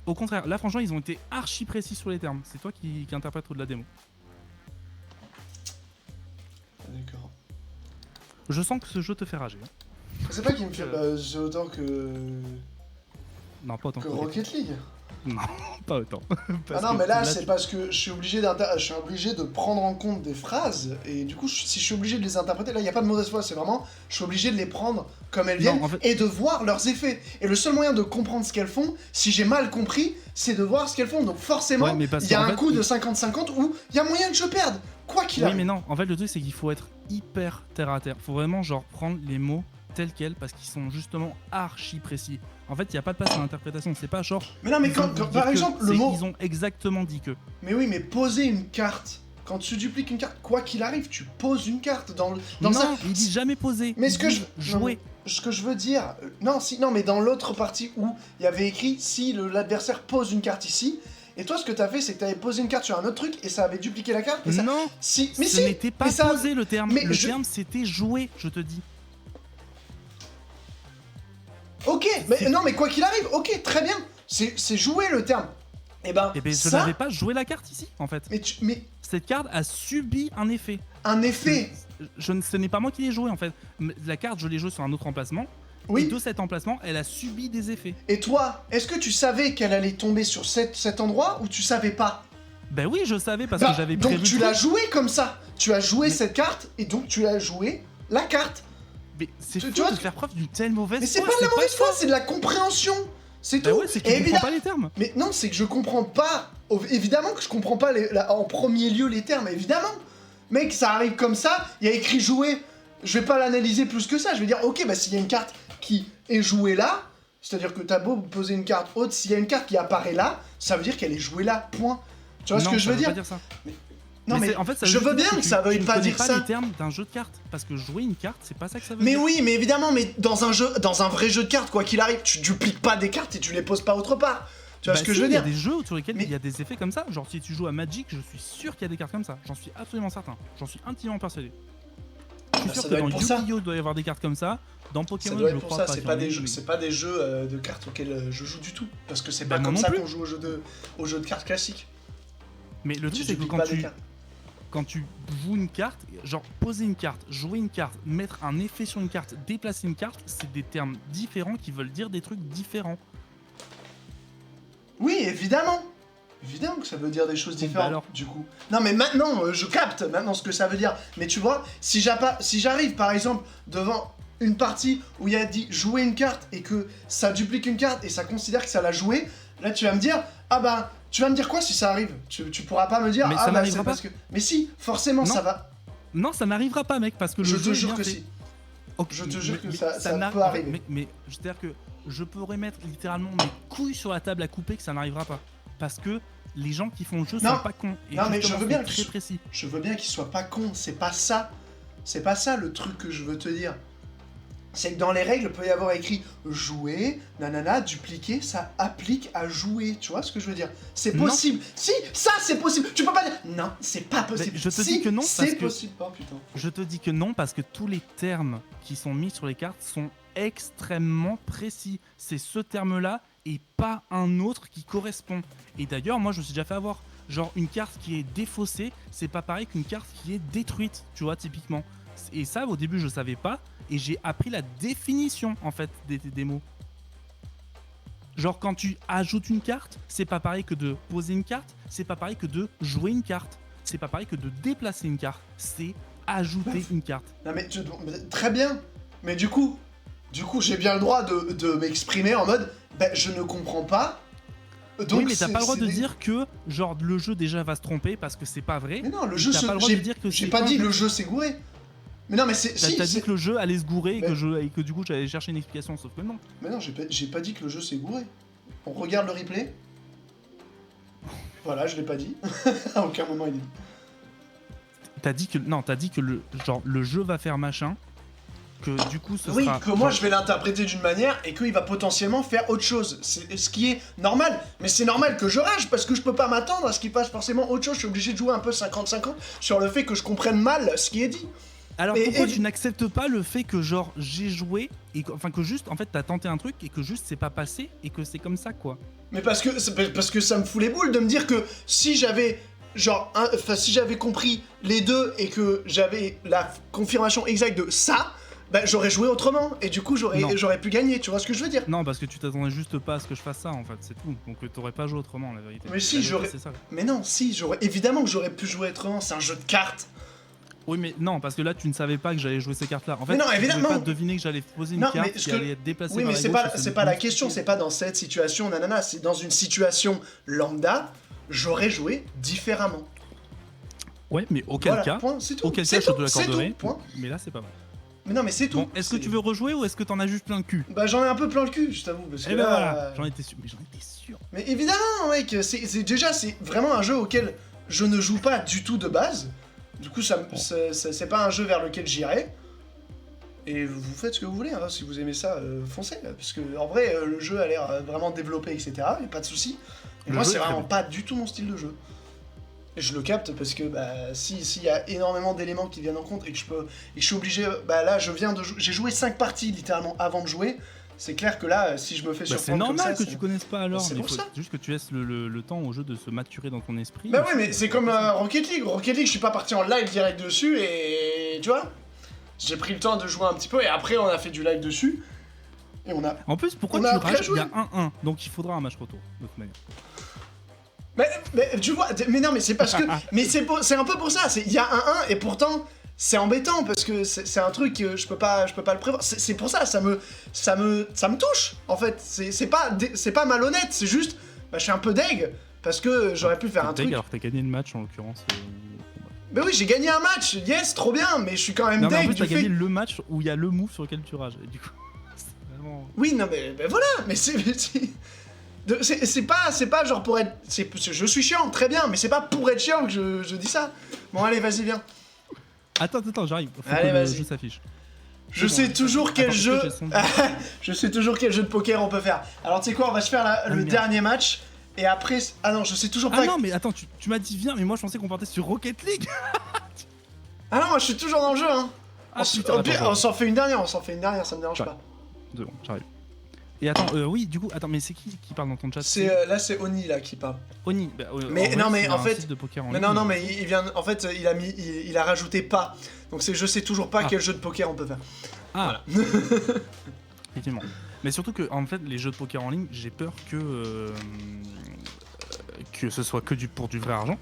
Au contraire, là, franchement, ils ont été archi précis sur les termes. C'est toi qui interprètes au-delà des mots. D'accord. Je sens que ce jeu te fait rager. Hein. C'est pas qui me fait. Bah, c'est autant que. Non, pas autant que Rocket League. Non, pas autant. Ah Parce non, que mais là, tu- c'est parce que je suis obligé de prendre en compte des phrases, et du coup, si je suis obligé de les interpréter, là, il n'y a pas de mauvaise foi, c'est vraiment, je suis obligé de les prendre comme elles Non, viennent, en fait- et de voir leurs effets. Et le seul moyen de comprendre ce qu'elles font, si j'ai mal compris, c'est de voir ce qu'elles font. Donc forcément, Ouais, mais parce il y a qu'en un fait, coup de 50-50 où il y a moyen que je perde, quoi qu'il Oui, arrive. mais non, en fait, le truc, c'est qu'il faut être hyper terre à terre. Faut vraiment, genre, prendre les mots tels quels parce qu'ils sont justement archi précis. En fait, il n'y a pas de place à l'interprétation. C'est pas genre. Mais non, mais ils ont quand, dit par que, exemple, le c'est- mot... Ils ont exactement dit que. Mais oui, mais poser une carte, quand tu dupliques une carte, quoi qu'il arrive, tu poses une carte dans Non, ça. il dit jamais poser. Mais il ce que dit je jouer. ce que je veux dire, non, mais dans l'autre partie où il y avait écrit si l'adversaire pose une carte ici, et toi ce que t'as fait c'est que t'avais posé une carte sur un autre truc et ça avait dupliqué la carte. Et ça, Non, si, mais ce si, n'était pas mais ça- posé le terme. mais Le je- terme, c'était jouer, je te dis. Ok, mais non, mais quoi qu'il arrive, ok, très bien, c'est jouer le terme. Et ben, Et ben, je ça, n'avais pas joué la carte ici, en fait. mais Cette carte a subi un effet. un effet, Ce n'est pas moi qui l'ai joué, en fait. La carte, je l'ai jouée sur un autre emplacement. Et oui. de cet emplacement, elle a subi des effets. Et toi, est-ce que tu savais qu'elle allait tomber sur cet endroit ou tu savais pas? Ben oui, je savais parce Bah, que j'avais donc prévu. tu le l'as truc. joué comme ça. Tu as joué Mais- cette carte et donc tu as joué la carte. Mais c'est Tu fou vois de ce faire preuve d'une telle mauvaise Mais c'est foi, pas de la mauvaise foi, ça. c'est de la compréhension. C'est Bah tout. ouais, c'est que Et tu comprends évidemment- pas les termes. Mais non, c'est que je comprends pas. Évidemment que je comprends pas en premier lieu les termes, évidemment. Mec, ça arrive comme ça, il y a écrit jouer. Je vais pas l'analyser plus que ça. Je vais dire, ok, bah s'il y a une carte qui est jouée là, c'est-à-dire que t'as beau poser une carte haute, s'il y a une carte qui apparaît là, ça veut dire qu'elle est jouée là, point. Tu vois ce Non, que je ça veux veut dire? pas dire ça. Non, mais c'est- en fait, ça je veut veux juste bien dire que ça veuille tu ne pas connais dire pas ça. les termes d'un jeu de cartes. Parce que jouer une carte, c'est pas ça que ça veut Mais dire. oui, mais évidemment, mais dans un vrai jeu de cartes, quoi qu'il arrive, tu dupliques pas des cartes et tu les poses pas autre part. Tu vois Bah ce que si, je veux il y a dire? des jeux sur lesquels Mais- il y a des effets comme ça. Genre, si tu joues à Magic, je suis sûr qu'il y a des cartes comme ça. J'en suis absolument certain. J'en suis intimement persuadé. Je suis Bah, sûr ça que doit dans être pour ça. Yu-Gi-Oh! Il doit y avoir des cartes comme ça. Dans Ça Pokémon, doit je être pour crois ça, pas. c'est pas qu'il y en ait, des jeux, mais- c'est pas des jeux de cartes auxquels je joue du tout. Parce que c'est Bah, pas moi comme non ça plus. qu'on joue aux jeux de cartes classiques. Mais le Tu truc, c'est que dupliques quand pas des tu, cartes. quand tu joues une carte, genre poser une carte, jouer une carte, mettre un effet sur une carte, déplacer une carte, c'est des termes différents qui veulent dire des trucs différents. Oui, évidemment. Évidemment que ça veut dire des choses Bon, bah différentes, alors. du coup. Non, mais maintenant, je capte maintenant ce que ça veut dire. Mais tu vois, si j'arrive, par exemple, devant une partie où il y a dit jouer une carte et que ça duplique une carte et ça considère que ça l'a joué, là, tu vas me dire, ah bah, tu vas me dire quoi si ça arrive? Tu pourras pas me dire, Mais ah ça bah, n'arrivera c'est pas. parce que... Mais si, forcément, Non. ça va... Non, ça n'arrivera pas, mec, parce que le Je jeu te est jure bien que fait. si. Ok, Je te jure que mais ça n'arrive- peut arriver. Mais c'est-à-dire que je pourrais mettre littéralement mes couilles sur la table à couper que ça n'arrivera pas. Parce que les gens qui font le jeu Non. sont pas cons. Et Non, mais justement, je veux bien c'est que très tu- précis. Je veux bien qu'il soit pas con, c'est pas ça. C'est pas ça le truc que je veux te dire. C'est que dans les règles, il peut y avoir écrit jouer, nanana, dupliquer, ça applique à jouer. Tu vois ce que je veux dire? C'est Non. possible. Si, ça c'est possible. Tu peux pas dire non, c'est pas possible. Mais je te Si, dis que non, parce c'est que- possible. Oh putain. Je te dis que non parce que tous les termes qui sont mis sur les cartes sont extrêmement précis. C'est ce terme-là et pas un autre qui correspond. Et d'ailleurs, moi, je me suis déjà fait avoir. Genre, une carte qui est défaussée, c'est pas pareil qu'une carte qui est détruite, tu vois, typiquement. Et ça, au début, je savais pas. Et j'ai appris la définition, en fait, des mots. Genre, quand tu ajoutes une carte, c'est pas pareil que de poser une carte, c'est pas pareil que de jouer une carte, c'est pas pareil que de déplacer une carte, c'est ajouter une carte. Non mais très bien. Mais du coup j'ai bien le droit de m'exprimer en mode ben, je ne comprends pas. Donc Oui, mais t'as c'est- pas le droit c'est de des- dire que, genre, le jeu déjà va se tromper parce que c'est pas vrai. Mais non, le Et jeu t'as se... pas le droit de dire que J'ai c'est pas dit un- le jeu s'est gouré. Mais non mais c'est... T'as si, t'as c'est- dit que le jeu allait se gourer et Mais- et que du coup j'allais chercher une explication, sauf que non. Mais non, j'ai pas dit que le jeu s'est gouré. On regarde le replay. Voilà, je l'ai pas dit. À aucun moment il est dit. T'as dit que le jeu va faire machin, que du coup ce Oui, sera... que moi je vais l'interpréter d'une manière et qu'il va potentiellement faire autre chose. C'est ce qui est normal. Mais c'est normal que je rage parce que je peux pas m'attendre à ce qu'il fasse forcément autre chose. Je suis obligé de jouer un peu 50-50 sur le fait que je comprenne mal ce qui est dit. Alors Et- pourquoi et- tu n'acceptes pas le fait que genre j'ai joué, et que juste en fait t'as tenté un truc et que juste c'est pas passé et que c'est comme ça quoi. Mais parce que ça me fout les boules de me dire que si j'avais si j'avais compris les deux et que j'avais la confirmation exacte de ça, bah j'aurais joué autrement et du coup Non. j'aurais pu gagner, tu vois ce que je veux dire? Non, parce que tu t'attendais juste pas à ce que je fasse ça en fait, c'est tout. Donc t'aurais pas joué autrement la vérité. Mais si, La vérité, j'aurais- c'est ça. Mais non, si, évidemment que j'aurais pu jouer autrement, c'est un jeu de cartes. Oui mais non, parce que là tu ne savais pas que j'allais jouer ces cartes là. En fait, Mais non, tu pouvais évidemment. pas deviner que j'allais poser une Non, carte mais qui ce que- allait être déplacée Oui, par mais la c'est gauche pas, et se c'est pas la multiplier. question, c'est pas dans cette situation, nanana, c'est dans une situation lambda, j'aurais joué différemment. Ouais, mais auquel Voilà, cas, point, c'est tout. auquel C'est cas je tout, te c'est l'accorderai. tout, point. Mais là c'est pas vrai. Mais non, mais c'est tout. Bon, est-ce que tu veux rejouer ou est-ce que t'en as juste plein le cul? Bah j'en ai un peu plein le cul, je t'avoue, parce que Eh ben là, voilà, j'en étais sûr. Mais j'en étais sûr. Mais évidemment, mec, c'est vraiment un jeu auquel je ne joue pas du tout de base. Du coup, c'est pas un jeu vers lequel j'irai. Et vous faites ce que vous voulez, hein. Si vous aimez ça, foncez. Parce que en vrai, le jeu a l'air vraiment développé, etc. Y a pas de souci. Et Le moi, jeu c'est est très vraiment bon. pas du tout mon style de jeu. Et je le capte parce que s'il y a énormément d'éléments qui viennent en compte et que je suis obligé, là, j'ai joué 5 parties littéralement avant de jouer. C'est clair que là, si je me fais Bah, surprendre c'est comme normal ça, que tu connaisses pas alors. C'est mais pour faut ça. juste que tu laisses le temps au jeu de se maturer dans ton esprit. Bah ouais, mais c'est comme Rocket League. Rocket League, je suis pas parti en live direct dessus et tu vois, j'ai pris le temps de jouer un petit peu et après on a fait du live dessus et on a. En plus, pourquoi On tu a appris à rages? Il jouer. y a 1-1, donc il faudra un match retour de toute manière. Mais tu vois, mais non, mais c'est parce que, c'est un peu pour ça. Il y a un 1 et pourtant c'est embêtant parce que c'est un truc que je peux pas le prévoir. C'est pour ça, ça me touche en fait. C'est pas malhonnête, c'est juste, je suis un peu deg parce que j'aurais pu faire un T'es deg truc. alors que t'as gagné le match en l'occurrence. Mais oui, j'ai gagné un match, yes, trop bien, mais je suis quand même Non, mais en deg plus, du t'as fait. gagné le match où il y a le move sur lequel tu rages. Et du coup, c'est vraiment. Oui, non, mais voilà, mais c'est pas genre pour être. Je suis chiant, très bien, mais c'est pas pour être chiant que je dis ça. Bon, allez, vas-y, viens. Attends, j'arrive. Faut Allez, que le vas-y. jeu s'affiche. Je sais toujours quel Attends, jeu. est-ce que j'ai son- Je sais toujours quel jeu de poker on peut faire. Alors, tu sais quoi, on va se faire le merde. dernier match. Et après. Ah non, je sais toujours pas. Ah non, mais attends, tu m'as dit viens, mais moi je pensais qu'on partait sur Rocket League. Ah non, moi je suis toujours dans le jeu, hein. Ah, putain, Au pire, attends, on s'en fait une dernière, ça me dérange Ouais. pas. 2 secondes, j'arrive. Et attends, oui, du coup, attends, mais c'est qui parle dans ton chat? Là, c'est Oni là qui parle. Oni. Mais non, mais en fait- Site de poker en Mais ligne, non, non, mais il vient. En fait, il a rajouté pas. Donc c'est je sais toujours pas Ah. quel jeu de poker on peut faire. Ah. Effectivement. Mais surtout que, en fait, les jeux de poker en ligne, j'ai peur que ce soit que pour du vrai argent.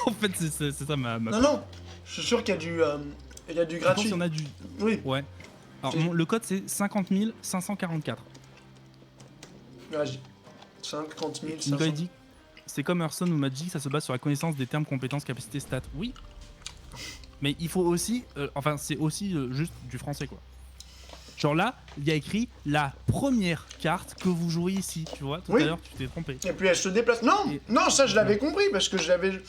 En fait, c'est ça ma. Non, non, je suis sûr qu'il y a du Je pense gratuit. qu'il y en a du. Oui, Ouais. Alors, C'est- le code c'est 50 544. vas-y. 50 000, Nicolas 500. dit c'est comme Hearthstone ou Magic, ça se base sur la connaissance des termes, compétences, capacités, stats. Oui. Mais il faut aussi. Enfin, c'est aussi juste du français quoi. Genre là, il y a écrit la première carte que vous jouez ici. Tu vois, tout Oui. à l'heure, tu t'es trompé. Et puis elle se déplace. Non, Et- non, ça je l'avais compris parce que je l'avais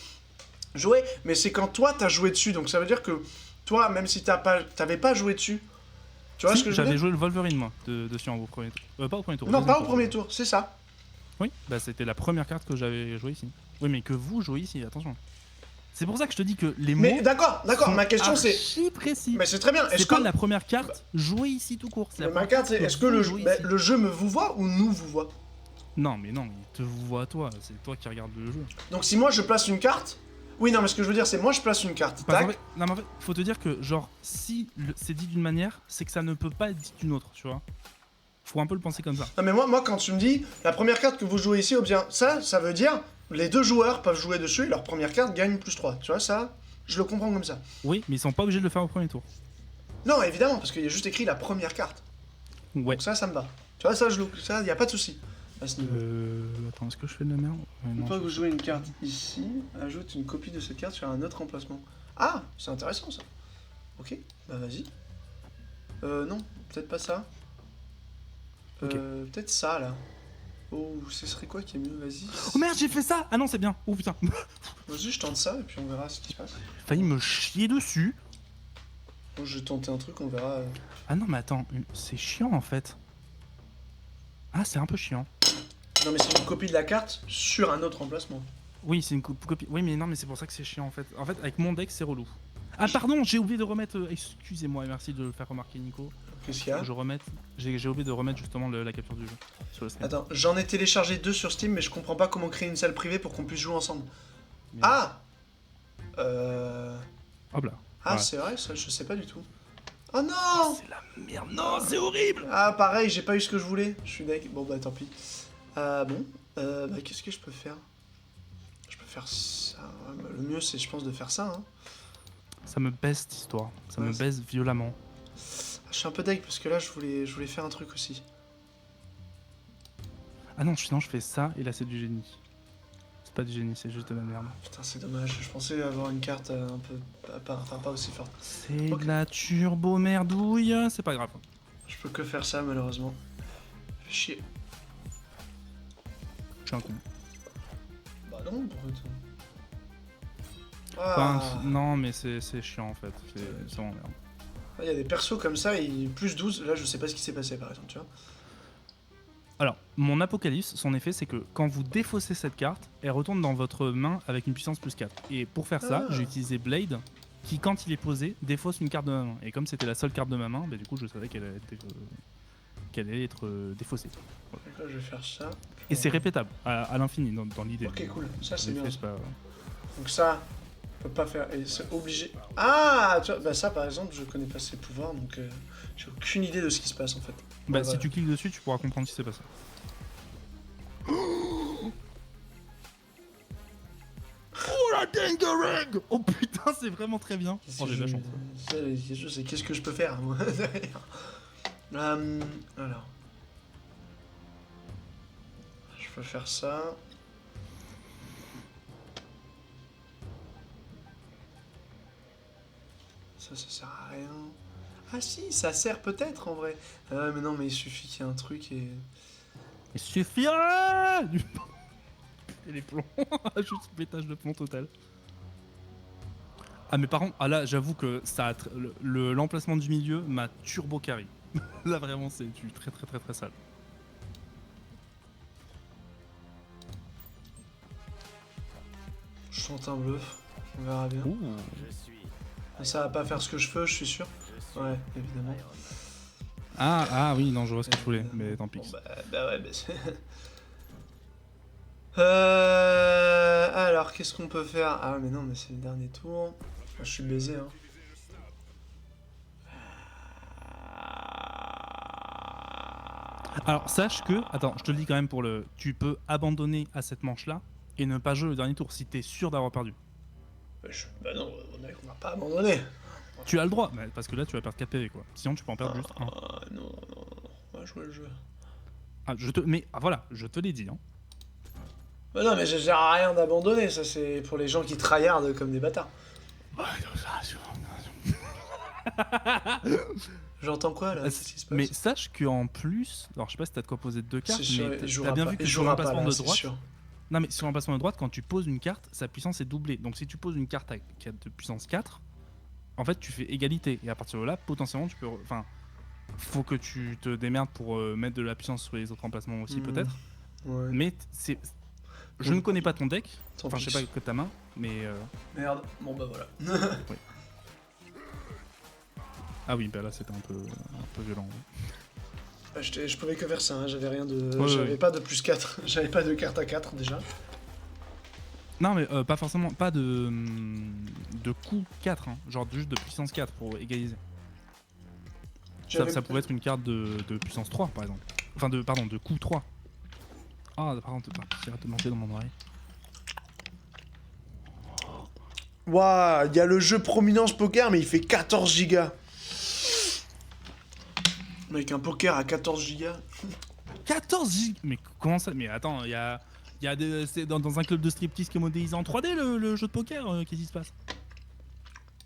joué. Mais c'est quand toi t'as joué dessus. Donc ça veut dire que toi, même si t'avais pas joué dessus. Tu vois Si, ce que je veux j'avais dire? joué le Wolverine moi, dessus au premier tour. Pas au premier tour. Non, deuxième pas au tour. premier tour, c'est ça. Oui, bah c'était la première carte que j'avais jouée ici. Oui, mais que vous jouez ici, attention. C'est pour ça que je te dis que les mots. Mais d'accord, sont ma question c'est. archi précis. Mais c'est très bien. C'est Est-ce pas que. la première carte jouée ici tout court. C'est la Mais ma première carte, c'est est-ce que vous le jouez jeu, ici. le jeu me vous voit ou nous vous voit? Non, mais non, il te voit à toi. C'est toi qui regardes le jeu. Donc si moi je place une carte. Oui, non, mais ce que je veux dire, c'est moi je place une carte. Parce qu'en Tac. fait, non, mais en fait, faut te dire que, genre, si c'est dit d'une manière, c'est que ça ne peut pas être dit d'une autre, tu vois. Faut un peu le penser comme ça. Non, mais moi, quand tu me dis la première carte que vous jouez ici, oh bien, ça veut dire les deux joueurs peuvent jouer dessus et leur première carte gagne +3. Tu vois, ça, je le comprends comme ça. Oui, mais ils sont pas obligés de le faire au premier tour. Non, évidemment, parce qu'il y a juste écrit la première carte. Ouais. Donc ça me va. Tu vois, ça, ça, y a pas de souci à ce niveau. Attends, est-ce que je fais de la merde? Ouais, non, Une fois que vous jouez une carte ici, ajoute une copie de cette carte sur un autre emplacement. Ah, c'est intéressant ça. Ok, bah vas-y. Non, peut-être pas ça. Ok. Peut-être ça là. Oh, ce serait quoi qui est mieux? Vas-y. Oh merde, j'ai fait ça! Ah non, c'est bien. Oh putain. Vas-y, je tente ça et puis on verra ce qui se passe. J'ai failli me chier dessus. Moi, je vais tenter un truc, on verra. Ah non, mais attends, c'est chiant en fait. Ah, c'est un peu chiant. Non, mais c'est une copie de la carte sur un autre emplacement. Oui, c'est une copie. Oui, mais non, mais c'est pour ça que c'est chiant en fait. En fait, avec mon deck, c'est relou. Ah, pardon, j'ai oublié de remettre. Excusez-moi et merci de le faire remarquer, Nico. Qu'est-ce qu'il y a? J'ai oublié de remettre justement la capture du jeu sur le stream. Attends, j'en ai téléchargé 2 sur Steam, mais je comprends pas comment créer une salle privée pour qu'on puisse jouer ensemble. Mais- Ah Hop là. Ah, Ouais. c'est vrai, ça, je sais pas du tout. Oh non! C'est la merde. Non, c'est horrible. Ah, pareil, j'ai pas eu ce que je voulais. Je suis deg. Bon, bah tant pis. Bon, bah qu'est-ce que je peux faire? Je peux faire ça. Ouais, bah, le mieux, c'est, je pense, de faire ça. Hein. Ça me baisse cette histoire. Ça Ouais, me baisse violemment. Je suis un peu deg parce que là, je voulais faire un truc aussi. Ah non, sinon je fais ça et là c'est du génie. C'est pas du génie, c'est juste de la merde. Putain, c'est dommage. Je pensais avoir une carte un peu. Pas aussi forte. C'est Ok. de la turbo merdouille, c'est pas grave. Je peux que faire ça, malheureusement. Fais chier. Je suis un con. Bah non, pourquoi tout. Enfin, Ah, non, mais c'est chiant en fait. C'est vraiment merde. il y a des persos comme ça, plus 12. Là, je sais pas ce qui s'est passé, par exemple, tu vois. Alors, mon apocalypse, son effet, c'est que quand vous défaussez cette carte, elle retourne dans votre main avec une puissance plus 4. Et pour faire ça, Ah. j'ai utilisé Blade, qui, quand il est posé, défausse une carte de ma main. Et comme c'était la seule carte de ma main, bah, du coup, je savais qu'elle allait être défaussée. Donc là, je vais faire ça. Et c'est répétable, à l'infini, dans l'idée. Ok, cool. Ça, c'est L'effet, bien. c'est pas- Donc ça, on peut pas faire. Et c'est obligé. Ah, tu vois, bah ça, par exemple, je connais pas ses pouvoirs, donc j'ai aucune idée de ce qui se passe, en fait. Bah, Ouais, si ouais. tu cliques dessus, tu pourras comprendre ce qui s'est passé. Oh la dingue! Oh putain, c'est vraiment très bien. Oh, j'ai de la chance. C'est qu'est-ce que je peux faire, moi, derrière. Alors. Je peux faire ça. Ça sert à rien. Ah si, ça sert peut-être en vrai. Ah mais non, mais il suffit qu'il y ait un truc et... Il suffira du... Et les plombs. Juste pétage de plomb total. Ah mais par contre, ah là j'avoue que ça a l'emplacement du milieu m'a turbo carry. Là vraiment c'est du très très très très sale. Je tente un bluff. On verra bien. Ouh. Ça va pas faire ce que je veux, je suis sûr. Ouais, évidemment. Ah oui non je vois ce que je voulais, mais tant pis. Bon, bah ouais, bah c'est... alors, qu'est-ce qu'on peut faire? Ah mais non, mais c'est le dernier tour. Ah, je suis baisé, hein. Alors sache que, attends, je te le dis quand même pour le... Tu peux abandonner à cette manche là et ne pas jouer le dernier tour si t'es sûr d'avoir perdu. Bah non, on va pas abandonner. Tu as le droit, mais parce que là tu vas perdre 4 PV quoi. Sinon tu peux en perdre juste 1. Ah non, on va jouer le jeu. Ah, voilà, je te l'ai dit. Hein. Bah non, mais ça sert à rien d'abandonner, ça c'est pour les gens qui tryhardent comme des bâtards. J'entends quoi là? Qu'est-ce qui se passe? Mais sache qu'en plus, alors je sais pas si t'as de quoi poser deux cartes, C'est sûr, mais il t'as jouera bien pas. vu que Il sur jouera pas, l'emplacement là, de c'est droite, sûr. non mais sur l'emplacement de droite, quand tu poses une carte, sa puissance est doublée. Donc si tu poses une carte qui a de puissance 4, en fait tu fais égalité. Et à partir de là, potentiellement tu peux, enfin, faut que tu te démerdes pour mettre de la puissance sur les autres emplacements aussi peut-être. Ouais. Mais c'est, je ne connais pas ton deck, Tant enfin je pis. sais pas que ta main, mais Merde, bon bah voilà. ah oui, bah là c'était un peu violent. Bah, je pouvais que faire ça, hein. J'avais rien de. Ouais, J'avais ouais. pas de plus 4, j'avais pas de carte à 4 déjà. Non mais pas forcément, pas de coup 4, hein. Genre juste de puissance 4 pour égaliser. Ça pourrait être une carte de puissance 3 par exemple. Enfin de coup 3. Ah par contre, arrête de manger dans mon oreille. Waouh, il y a le jeu Prominence Poker, mais il fait 14 gigas. Mec, un poker à 14 gigas. 14 gigas. Mais comment ça? Mais attends, il y a c'est dans un club de striptease qui est modélisé en 3D le jeu de poker, qu'est-ce qui se passe?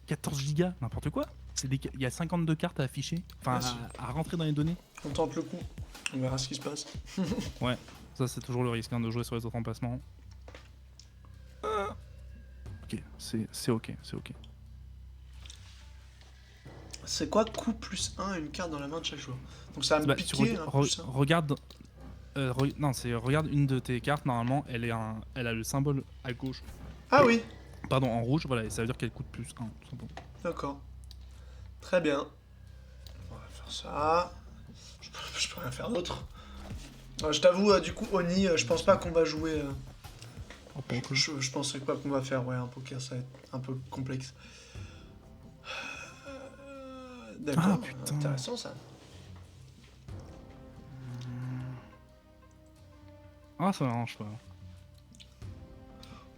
14 gigas, n'importe quoi. Il y a 52 cartes à afficher, enfin Ouais, à rentrer dans les données. On tente le coup. On verra ce qui se passe. Ça, c'est toujours le risque hein, de jouer sur les autres emplacements. Ok, c'est ok, c'est ok. C'est quoi coup plus 1 une carte dans la main de chaque joueur? Donc ça va me Bah, piquer un plus 1. regarde. Non, regarde une de tes cartes, normalement, elle a le symbole à gauche. Ah oui, Pardon, en rouge, voilà, et ça veut dire qu'elle coûte plus 1, tout simplement. d'accord. Très bien. On va faire ça. Je peux rien faire d'autre. Je t'avoue, du coup, Oni, je pense pas qu'on va jouer. Oh, pas cool. Je penserais pas qu'on va faire un poker, ça va être un peu complexe. D'accord, Ah, putain. intéressant ça. Ah, ça m'arrange pas.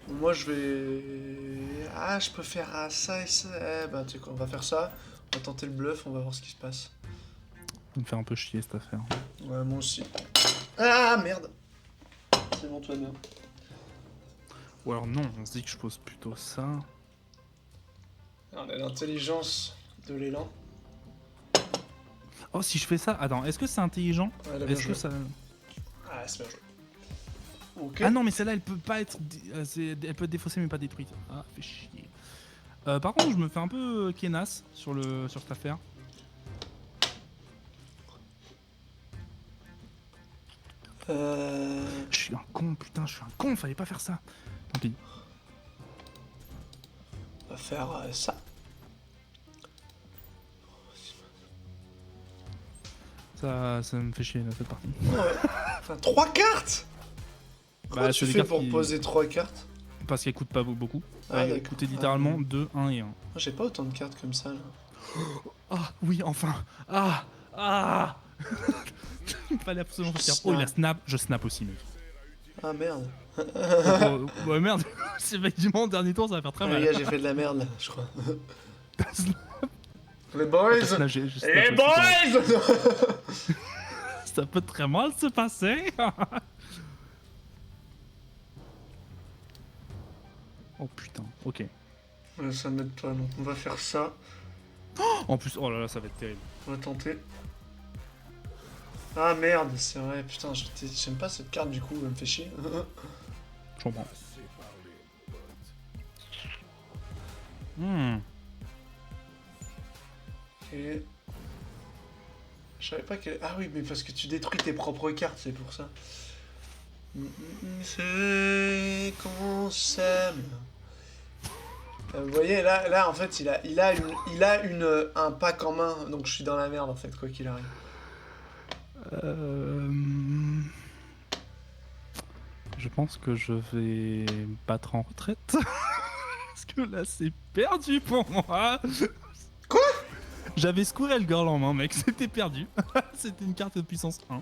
Moi je vais. Ah, je peux faire ça et ça. Eh ben, tu sais quoi, on va faire ça. On va tenter le bluff, on va voir ce qui se passe. Ça me fait un peu chier cette affaire. Ouais, moi aussi. Ah merde! C'est bon, toi bien. Ou alors non, on se dit que je pose plutôt ça. On a l'intelligence de l'élan. Oh, si je fais ça, attends, est-ce que c'est intelligent? Ouais, là, bien Est-ce joué. que ça... Ah, c'est bien joué. Ok. Ah non, mais celle-là, elle peut pas être... Elle peut être défaussée, mais pas détruite. Ah, fait chier. Par contre, je me fais un peu kenasse sur cette affaire. Je suis un con, putain, je suis un con, fallait pas faire ça. Tant pis. On va faire ça. Ça me fait chier, là, cette partie. Ouais. Enfin, 3 cartes! Comment Bah, tu c'est des fais cartes pour qui- poser 3 cartes? Parce qu'elle coûte pas beaucoup. Ah, Elle d'accord. coûtait littéralement 2, 1 et 1. Moi, j'ai pas autant de cartes comme ça là. Ah, oui, enfin. Ah. Il fallait absolument faire. Oh, il a snap, je snap aussi, mec. Ah merde. Ouais, merde, c'est effectivement le dernier tour, ça va faire très Ah, mal. les gars, j'ai fait de la merde là, je crois. Snap, Les boys! snap, je snap Les aussi, quand même. boys! Ça peut très mal se passer. Oh putain, ok. Ouais, ça m'aide pas, donc on va faire ça. En plus, oh là là, ça va être terrible. On va tenter. Ah merde, c'est vrai, putain, j'aime pas cette carte du coup, elle me fait chier. Je comprends. Hmm. Et... Je savais pas que... Ah oui, mais parce que tu détruis tes propres cartes, c'est pour ça. C'est qu'on s'aime. Vous voyez, là en fait, il a un pack en main, donc je suis dans la merde en fait, quoi qu'il arrive. Je pense que je vais me battre en retraite. Parce que là, c'est perdu pour moi. Quoi? J'avais Squirrel Girl en main, mec, c'était perdu. C'était une carte de puissance 1.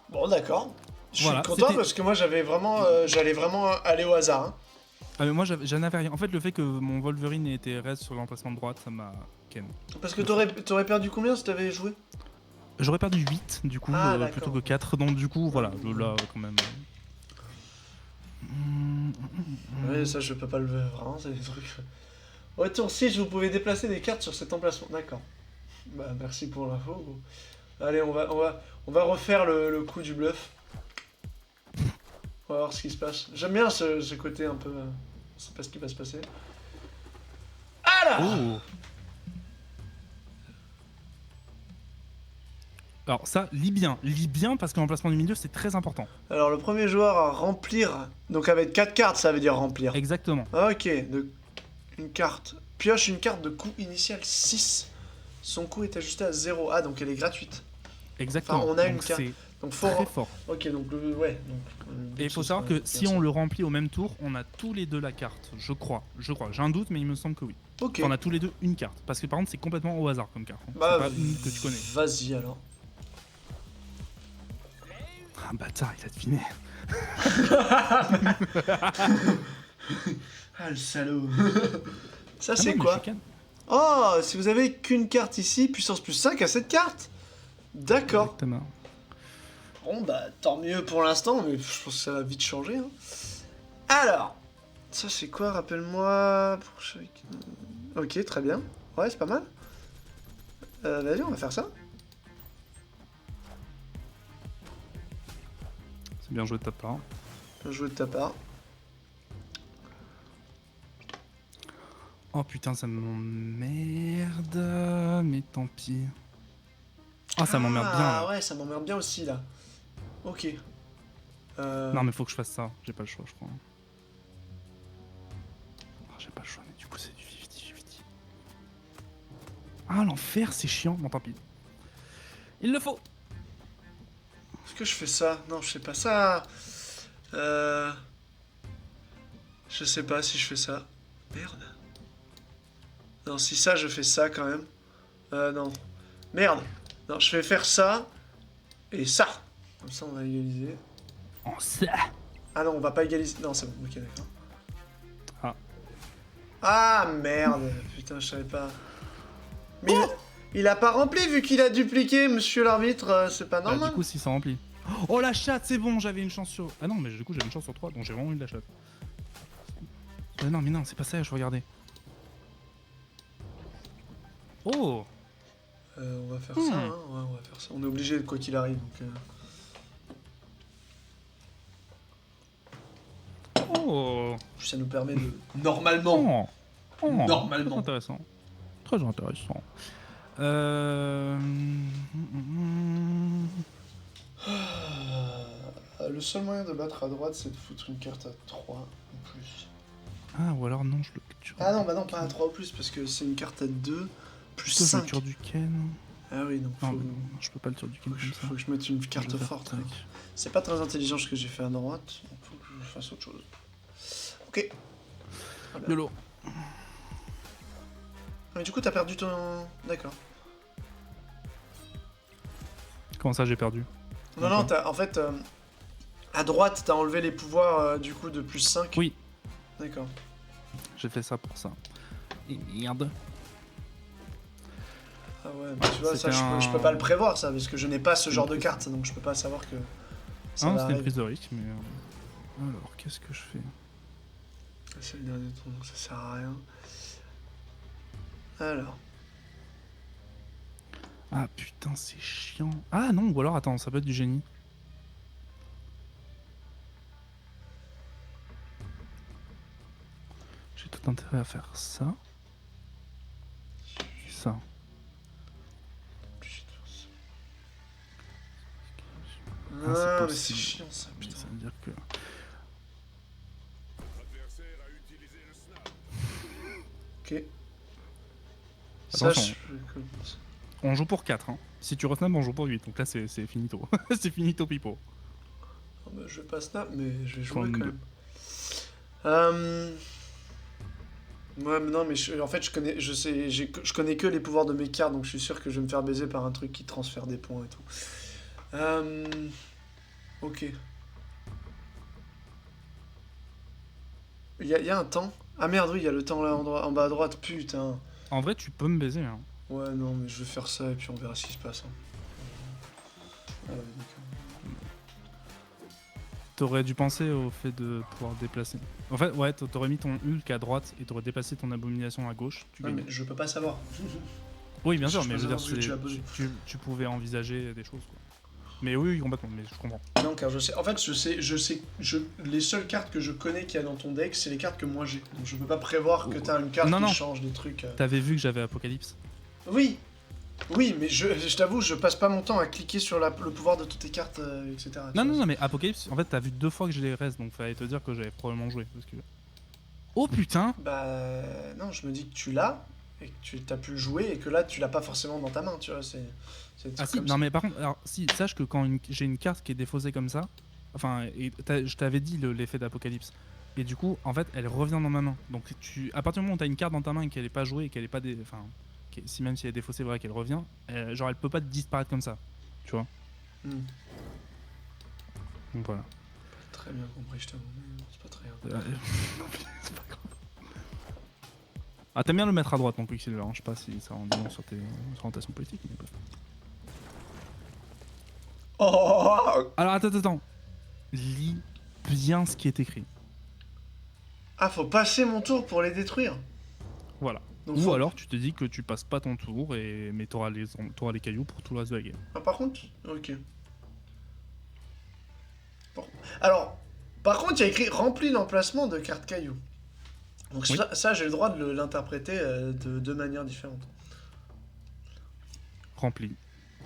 Bon, d'accord. Je Voilà, suis content c'était- parce que moi j'allais vraiment aller au hasard. Hein. Ah mais moi j'en avais rien. En fait le fait que mon Wolverine ait été reste sur l'emplacement de droite, ça m'a ken. Parce que t'aurais perdu combien si t'avais joué? J'aurais perdu 8 du coup Ah, d'accord. plutôt que 4, donc du coup voilà, là quand même. Ouais, ça je peux pas le vraiment, c'est des trucs. Au tour 6, vous pouvez déplacer des cartes sur cet emplacement. D'accord. Bah merci pour l'info. Allez, on va refaire le coup du bluff. On va voir ce qui se passe. J'aime bien ce côté un peu... on sait pas ce qui va se passer. Alors Oh. Alors ça, lis bien parce que l'emplacement du milieu c'est très important. Alors le premier joueur à remplir... Donc avec 4 cartes, ça veut dire remplir. Exactement. Ok, une carte. Pioche une carte de coût initial 6. Son coût est ajusté à 0. Ah, donc elle est gratuite. Exactement. Enfin, on a Donc une carte. c'est Donc faut... très fort. Ok, donc ouais. Et il faut savoir que si on le remplit au même tour, on a tous les deux la carte. Je crois. J'ai un doute, mais il me semble que oui. Ok. Enfin, on a tous les deux une carte. Parce que par contre, c'est complètement au hasard comme carte. Hein. Bah, C'est pas une que tu connais. Vas-y alors. Ah bâtard, il a deviné. Ah le salaud. Ça Ah c'est non, mais quoi? je chicane. Oh, si vous avez qu'une carte ici, puissance plus 5 à cette carte. D'accord. Exactement. Bon bah tant mieux pour l'instant, mais je pense que ça va vite changer. Hein. Alors, ça c'est quoi? Rappelle-moi. Pour chaque... Ok, très bien. Ouais, c'est pas mal. Vas-y, on va faire ça. Bien joué de ta part. Bien joué de ta part. Oh putain, ça m'emmerde. Mais tant pis. Ah, ça m'emmerde bien. Ah Là. ouais, ça m'emmerde bien aussi là. Ok. Non, mais faut que je fasse ça. J'ai pas le choix, je crois. Ah, j'ai pas le choix, mais du coup, c'est du 50-50. Ah, l'enfer, c'est chiant. Bon, tant pis. Il le faut. Est-ce que je fais ça? Non, je fais pas ça. Je sais pas si je fais ça. Merde. Non, si ça, je fais ça quand même. Non. Merde. Non, je vais faire ça. Et ça. Comme ça, on va égaliser. Oh, ça. Ah non, on va pas égaliser. Non, c'est bon. Ok, d'accord. Ah. Ah, merde. Putain, je savais pas. Mais il a pas rempli vu qu'il a dupliqué, monsieur l'arbitre. C'est pas Bah, normal. du coup, si ça remplit. Oh, la chatte, c'est bon, j'avais une chance sur. Ah non, mais du coup, j'avais une chance sur 3, donc j'ai vraiment eu de la chatte. Non, mais non, c'est pas ça, je regardais. Oh! On va faire ça, hein. Ouais, on va faire ça. On est obligé quoi qu'il arrive, donc... Oh! Ça nous permet de... Normalement. Oh! Normalement. Très intéressant. Très intéressant. Le seul moyen de battre à droite, c'est de foutre une carte à 3 ou plus. Ah, ou alors non, je le tue. Ah non, bah non, pas à 3 ou plus, parce que c'est une carte à 2 plus Plutôt, je le 5. tue du Ken. Ah oui, non, Non, faut... mais non, je peux pas le tuer du Ken comme ça. faut que je mette une Je carte vais faire forte. tac. alors. C'est pas très intelligent ce que j'ai fait à droite, donc faut que je fasse autre chose. Ok. Voilà. YOLO. Ah, mais du coup, t'as perdu ton... D'accord. Comment ça, j'ai perdu? Non, non, en fait, à droite, t'as enlevé les pouvoirs du coup de plus 5. Oui. D'accord. J'ai fait ça pour ça. Et merde. Ah ouais, mais tu vois, ça, C'était je peux pas le prévoir, ça, parce que je n'ai pas ce genre de carte, donc je peux pas savoir que ça Ah non, va c'était une arriver. prise de risque, mais... Alors, qu'est-ce que je fais? C'est le dernier tour, donc ça sert à rien. Alors. Ah putain, c'est chiant. Ah non, ou alors, attends, ça peut être du génie. J'ai tout intérêt à faire ça. Et ça. Ah, c'est mais possible. c'est chiant ça, Mais putain. ça veut dire que... Ok. Ça, Attention. je... On joue pour 4, hein. Si tu resnap, on joue pour 8. Donc là, c'est finito. C'est finito, pipo. Oh, bah, je vais pas snap, mais je vais jouer Prendre quand deux. même. Ouais, mais non, mais en fait, je connais que les pouvoirs de mes cartes, donc je suis sûr que je vais me faire baiser par un truc qui transfère des points et tout. Ok. Il y a un temps. Ah merde, oui, il y a le temps là en bas à droite, putain. En vrai, tu peux me baiser, hein. Ouais, non, mais je vais faire ça et puis on verra ce qui se passe. Hein. Ah ouais, d'accord. T'aurais dû penser au fait de pouvoir déplacer. En fait, ouais, t'aurais mis ton Hulk à droite et t'aurais déplacé ton abomination à gauche. Tu Ouais, gagnais. mais je peux pas savoir. Oui, bien sûr, je mais peux je veux dire, savoir ce que tu as posé. tu pouvais envisager des choses, quoi. Mais oui, complètement, mais je comprends. Non, car je sais. En fait, les seules cartes que je connais qu'il y a dans ton deck, c'est les cartes que moi j'ai. Donc je peux pas prévoir que t'as une carte Non, qui non. change des trucs. T'avais vu que j'avais Apocalypse? Oui, oui, mais je t'avoue, je passe pas mon temps à cliquer sur le pouvoir de toutes tes cartes, etc. tu Non, vois. non, non, mais Apocalypse, en fait, t'as vu 2 fois que je les reste, donc fallait te dire que j'avais probablement joué. Parce que... Oh putain! Bah non, je me dis que tu l'as et que tu t'as pu le jouer et que là tu l'as pas forcément dans ta main, tu vois. C'est des Ah trucs si, comme non ça. mais par contre, alors si, sache que quand j'ai une carte qui est défaussée comme ça, enfin, je t'avais dit l'effet d'Apocalypse. Et du coup, en fait, elle revient dans ma main. Donc à partir du moment où t'as une carte dans ta main et qu'elle est pas jouée et qu'elle est pas enfin, si même si elle est défaussée, vrai qu'elle revient, genre elle peut pas disparaître comme ça, tu vois. Hmm. Donc voilà. Très bien compris, je t'avoue, mais non, c'est pas très grave. C'est pas grave. Ah, t'aimes bien le mettre à droite non plus, Quicksilver, hein. Je sais pas si ça en dit long sur tes orientations politiques, mais bref. Oh Alors attends. Lis bien ce qui est écrit. Ah, faut passer mon tour pour les détruire. Voilà. Donc, Ou faut- alors tu te dis que tu passes pas ton tour, mais t'auras les cailloux pour tout le reste de la game. Ah, par contre, ok. Alors, par contre, il y a écrit rempli l'emplacement de cartes cailloux. Donc Oui. ça j'ai le droit de l'interpréter de deux manières différentes. Rempli.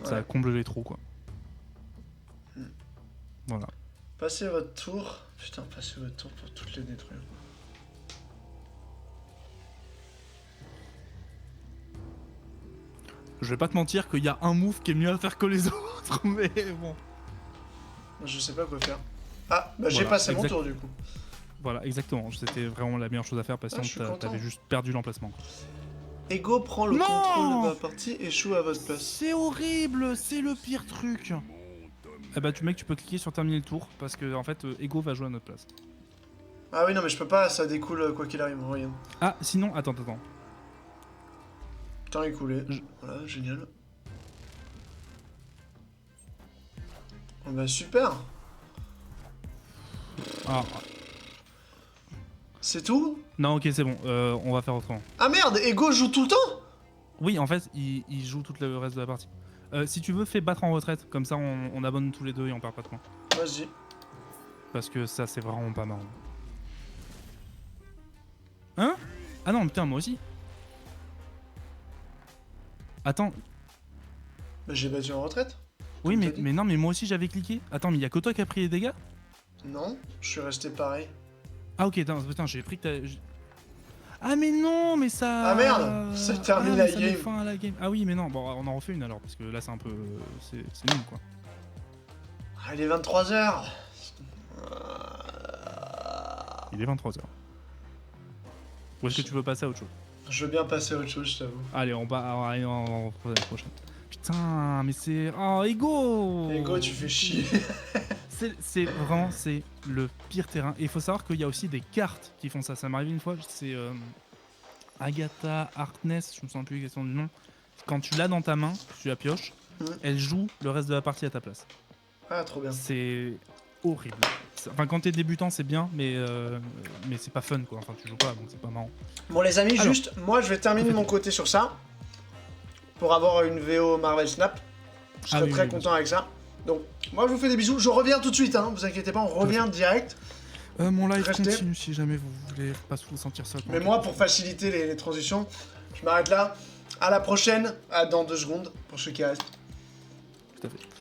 Ça Ouais. comble les trous, quoi. Voilà. Passez votre tour. Putain, passez votre tour pour toutes les détruire. Je vais pas te mentir qu'il y a un move qui est mieux à faire que les autres, mais bon. Je sais pas quoi faire. Ah, bah j'ai Voilà, passé mon exact. tour du coup. Voilà, exactement. C'était vraiment la meilleure chose à faire parce que Ah, je suis sinon content. t'avais juste perdu l'emplacement. Ego prend le Non contrôle de la partie, échoue à votre place. C'est horrible, c'est le pire truc. Eh bah, tu peux cliquer sur terminer le tour parce que en fait, Ego va jouer à notre place. Ah oui, non, mais je peux pas, ça découle quoi qu'il arrive. Regarde. Ah, sinon, attends. Temps écoulé. Je- Voilà, génial. Oh bah super. Ah, C'est tout? non, ok, c'est bon. On va faire autrement. Ah merde, Ego joue tout le temps? Oui, en fait, il joue tout le reste de la partie. Si tu veux, fais battre en retraite. Comme ça, on abonne tous les deux et on perd pas de points. Vas-y. Parce que ça, c'est vraiment pas marrant. Hein? Ah non, putain, moi aussi. Attends, Bah j'ai battu en retraite. oui, Comme t'as dit. mais non, mais moi aussi j'avais cliqué. Attends, mais il y a que toi qui a pris les dégâts? Non, je suis resté pareil. Ah, ok, putain, j'ai pris que t'as. Ah, mais non, mais ça. Ah, merde, ça termine la mais ça met game. fin à la game. Ah, oui, mais non, bon, on en refait une alors, parce que là c'est un peu. C'est nul quoi. Ah, il est 23h. Il est 23h. Ou est-ce que tu veux passer à autre chose? Je veux bien passer à autre chose, je t'avoue. Allez, allez, on refait la prochaine. Putain, mais c'est. Oh, Ego Ego, tu fais chier. C'est vraiment c'est le pire terrain. Et il faut savoir qu'il y a aussi des cartes qui font ça. Ça m'est arrivé une fois, c'est Agatha Harkness, je me souviens plus exactement du nom. Quand tu l'as dans ta main, tu la pioches, elle joue le reste de la partie à ta place. Ah, trop bien. C'est horrible. Enfin, quand t'es débutant, c'est bien, mais c'est pas fun quoi. Enfin, tu joues pas, donc c'est pas marrant. Bon les amis, Alors. juste, moi je vais terminer de mon côté sur ça. Pour avoir une VO Marvel Snap. Je serais Ah oui, très oui, content avec ça. Donc, moi je vous fais des bisous. Je reviens tout de suite, hein. Vous inquiétez pas, on revient direct. Mon live Restez. continue si jamais vous voulez pas vous sentir seul. Mais moi, pour faciliter les transitions, je m'arrête là. À la prochaine, dans 2 secondes, pour ceux qui restent. Tout à fait.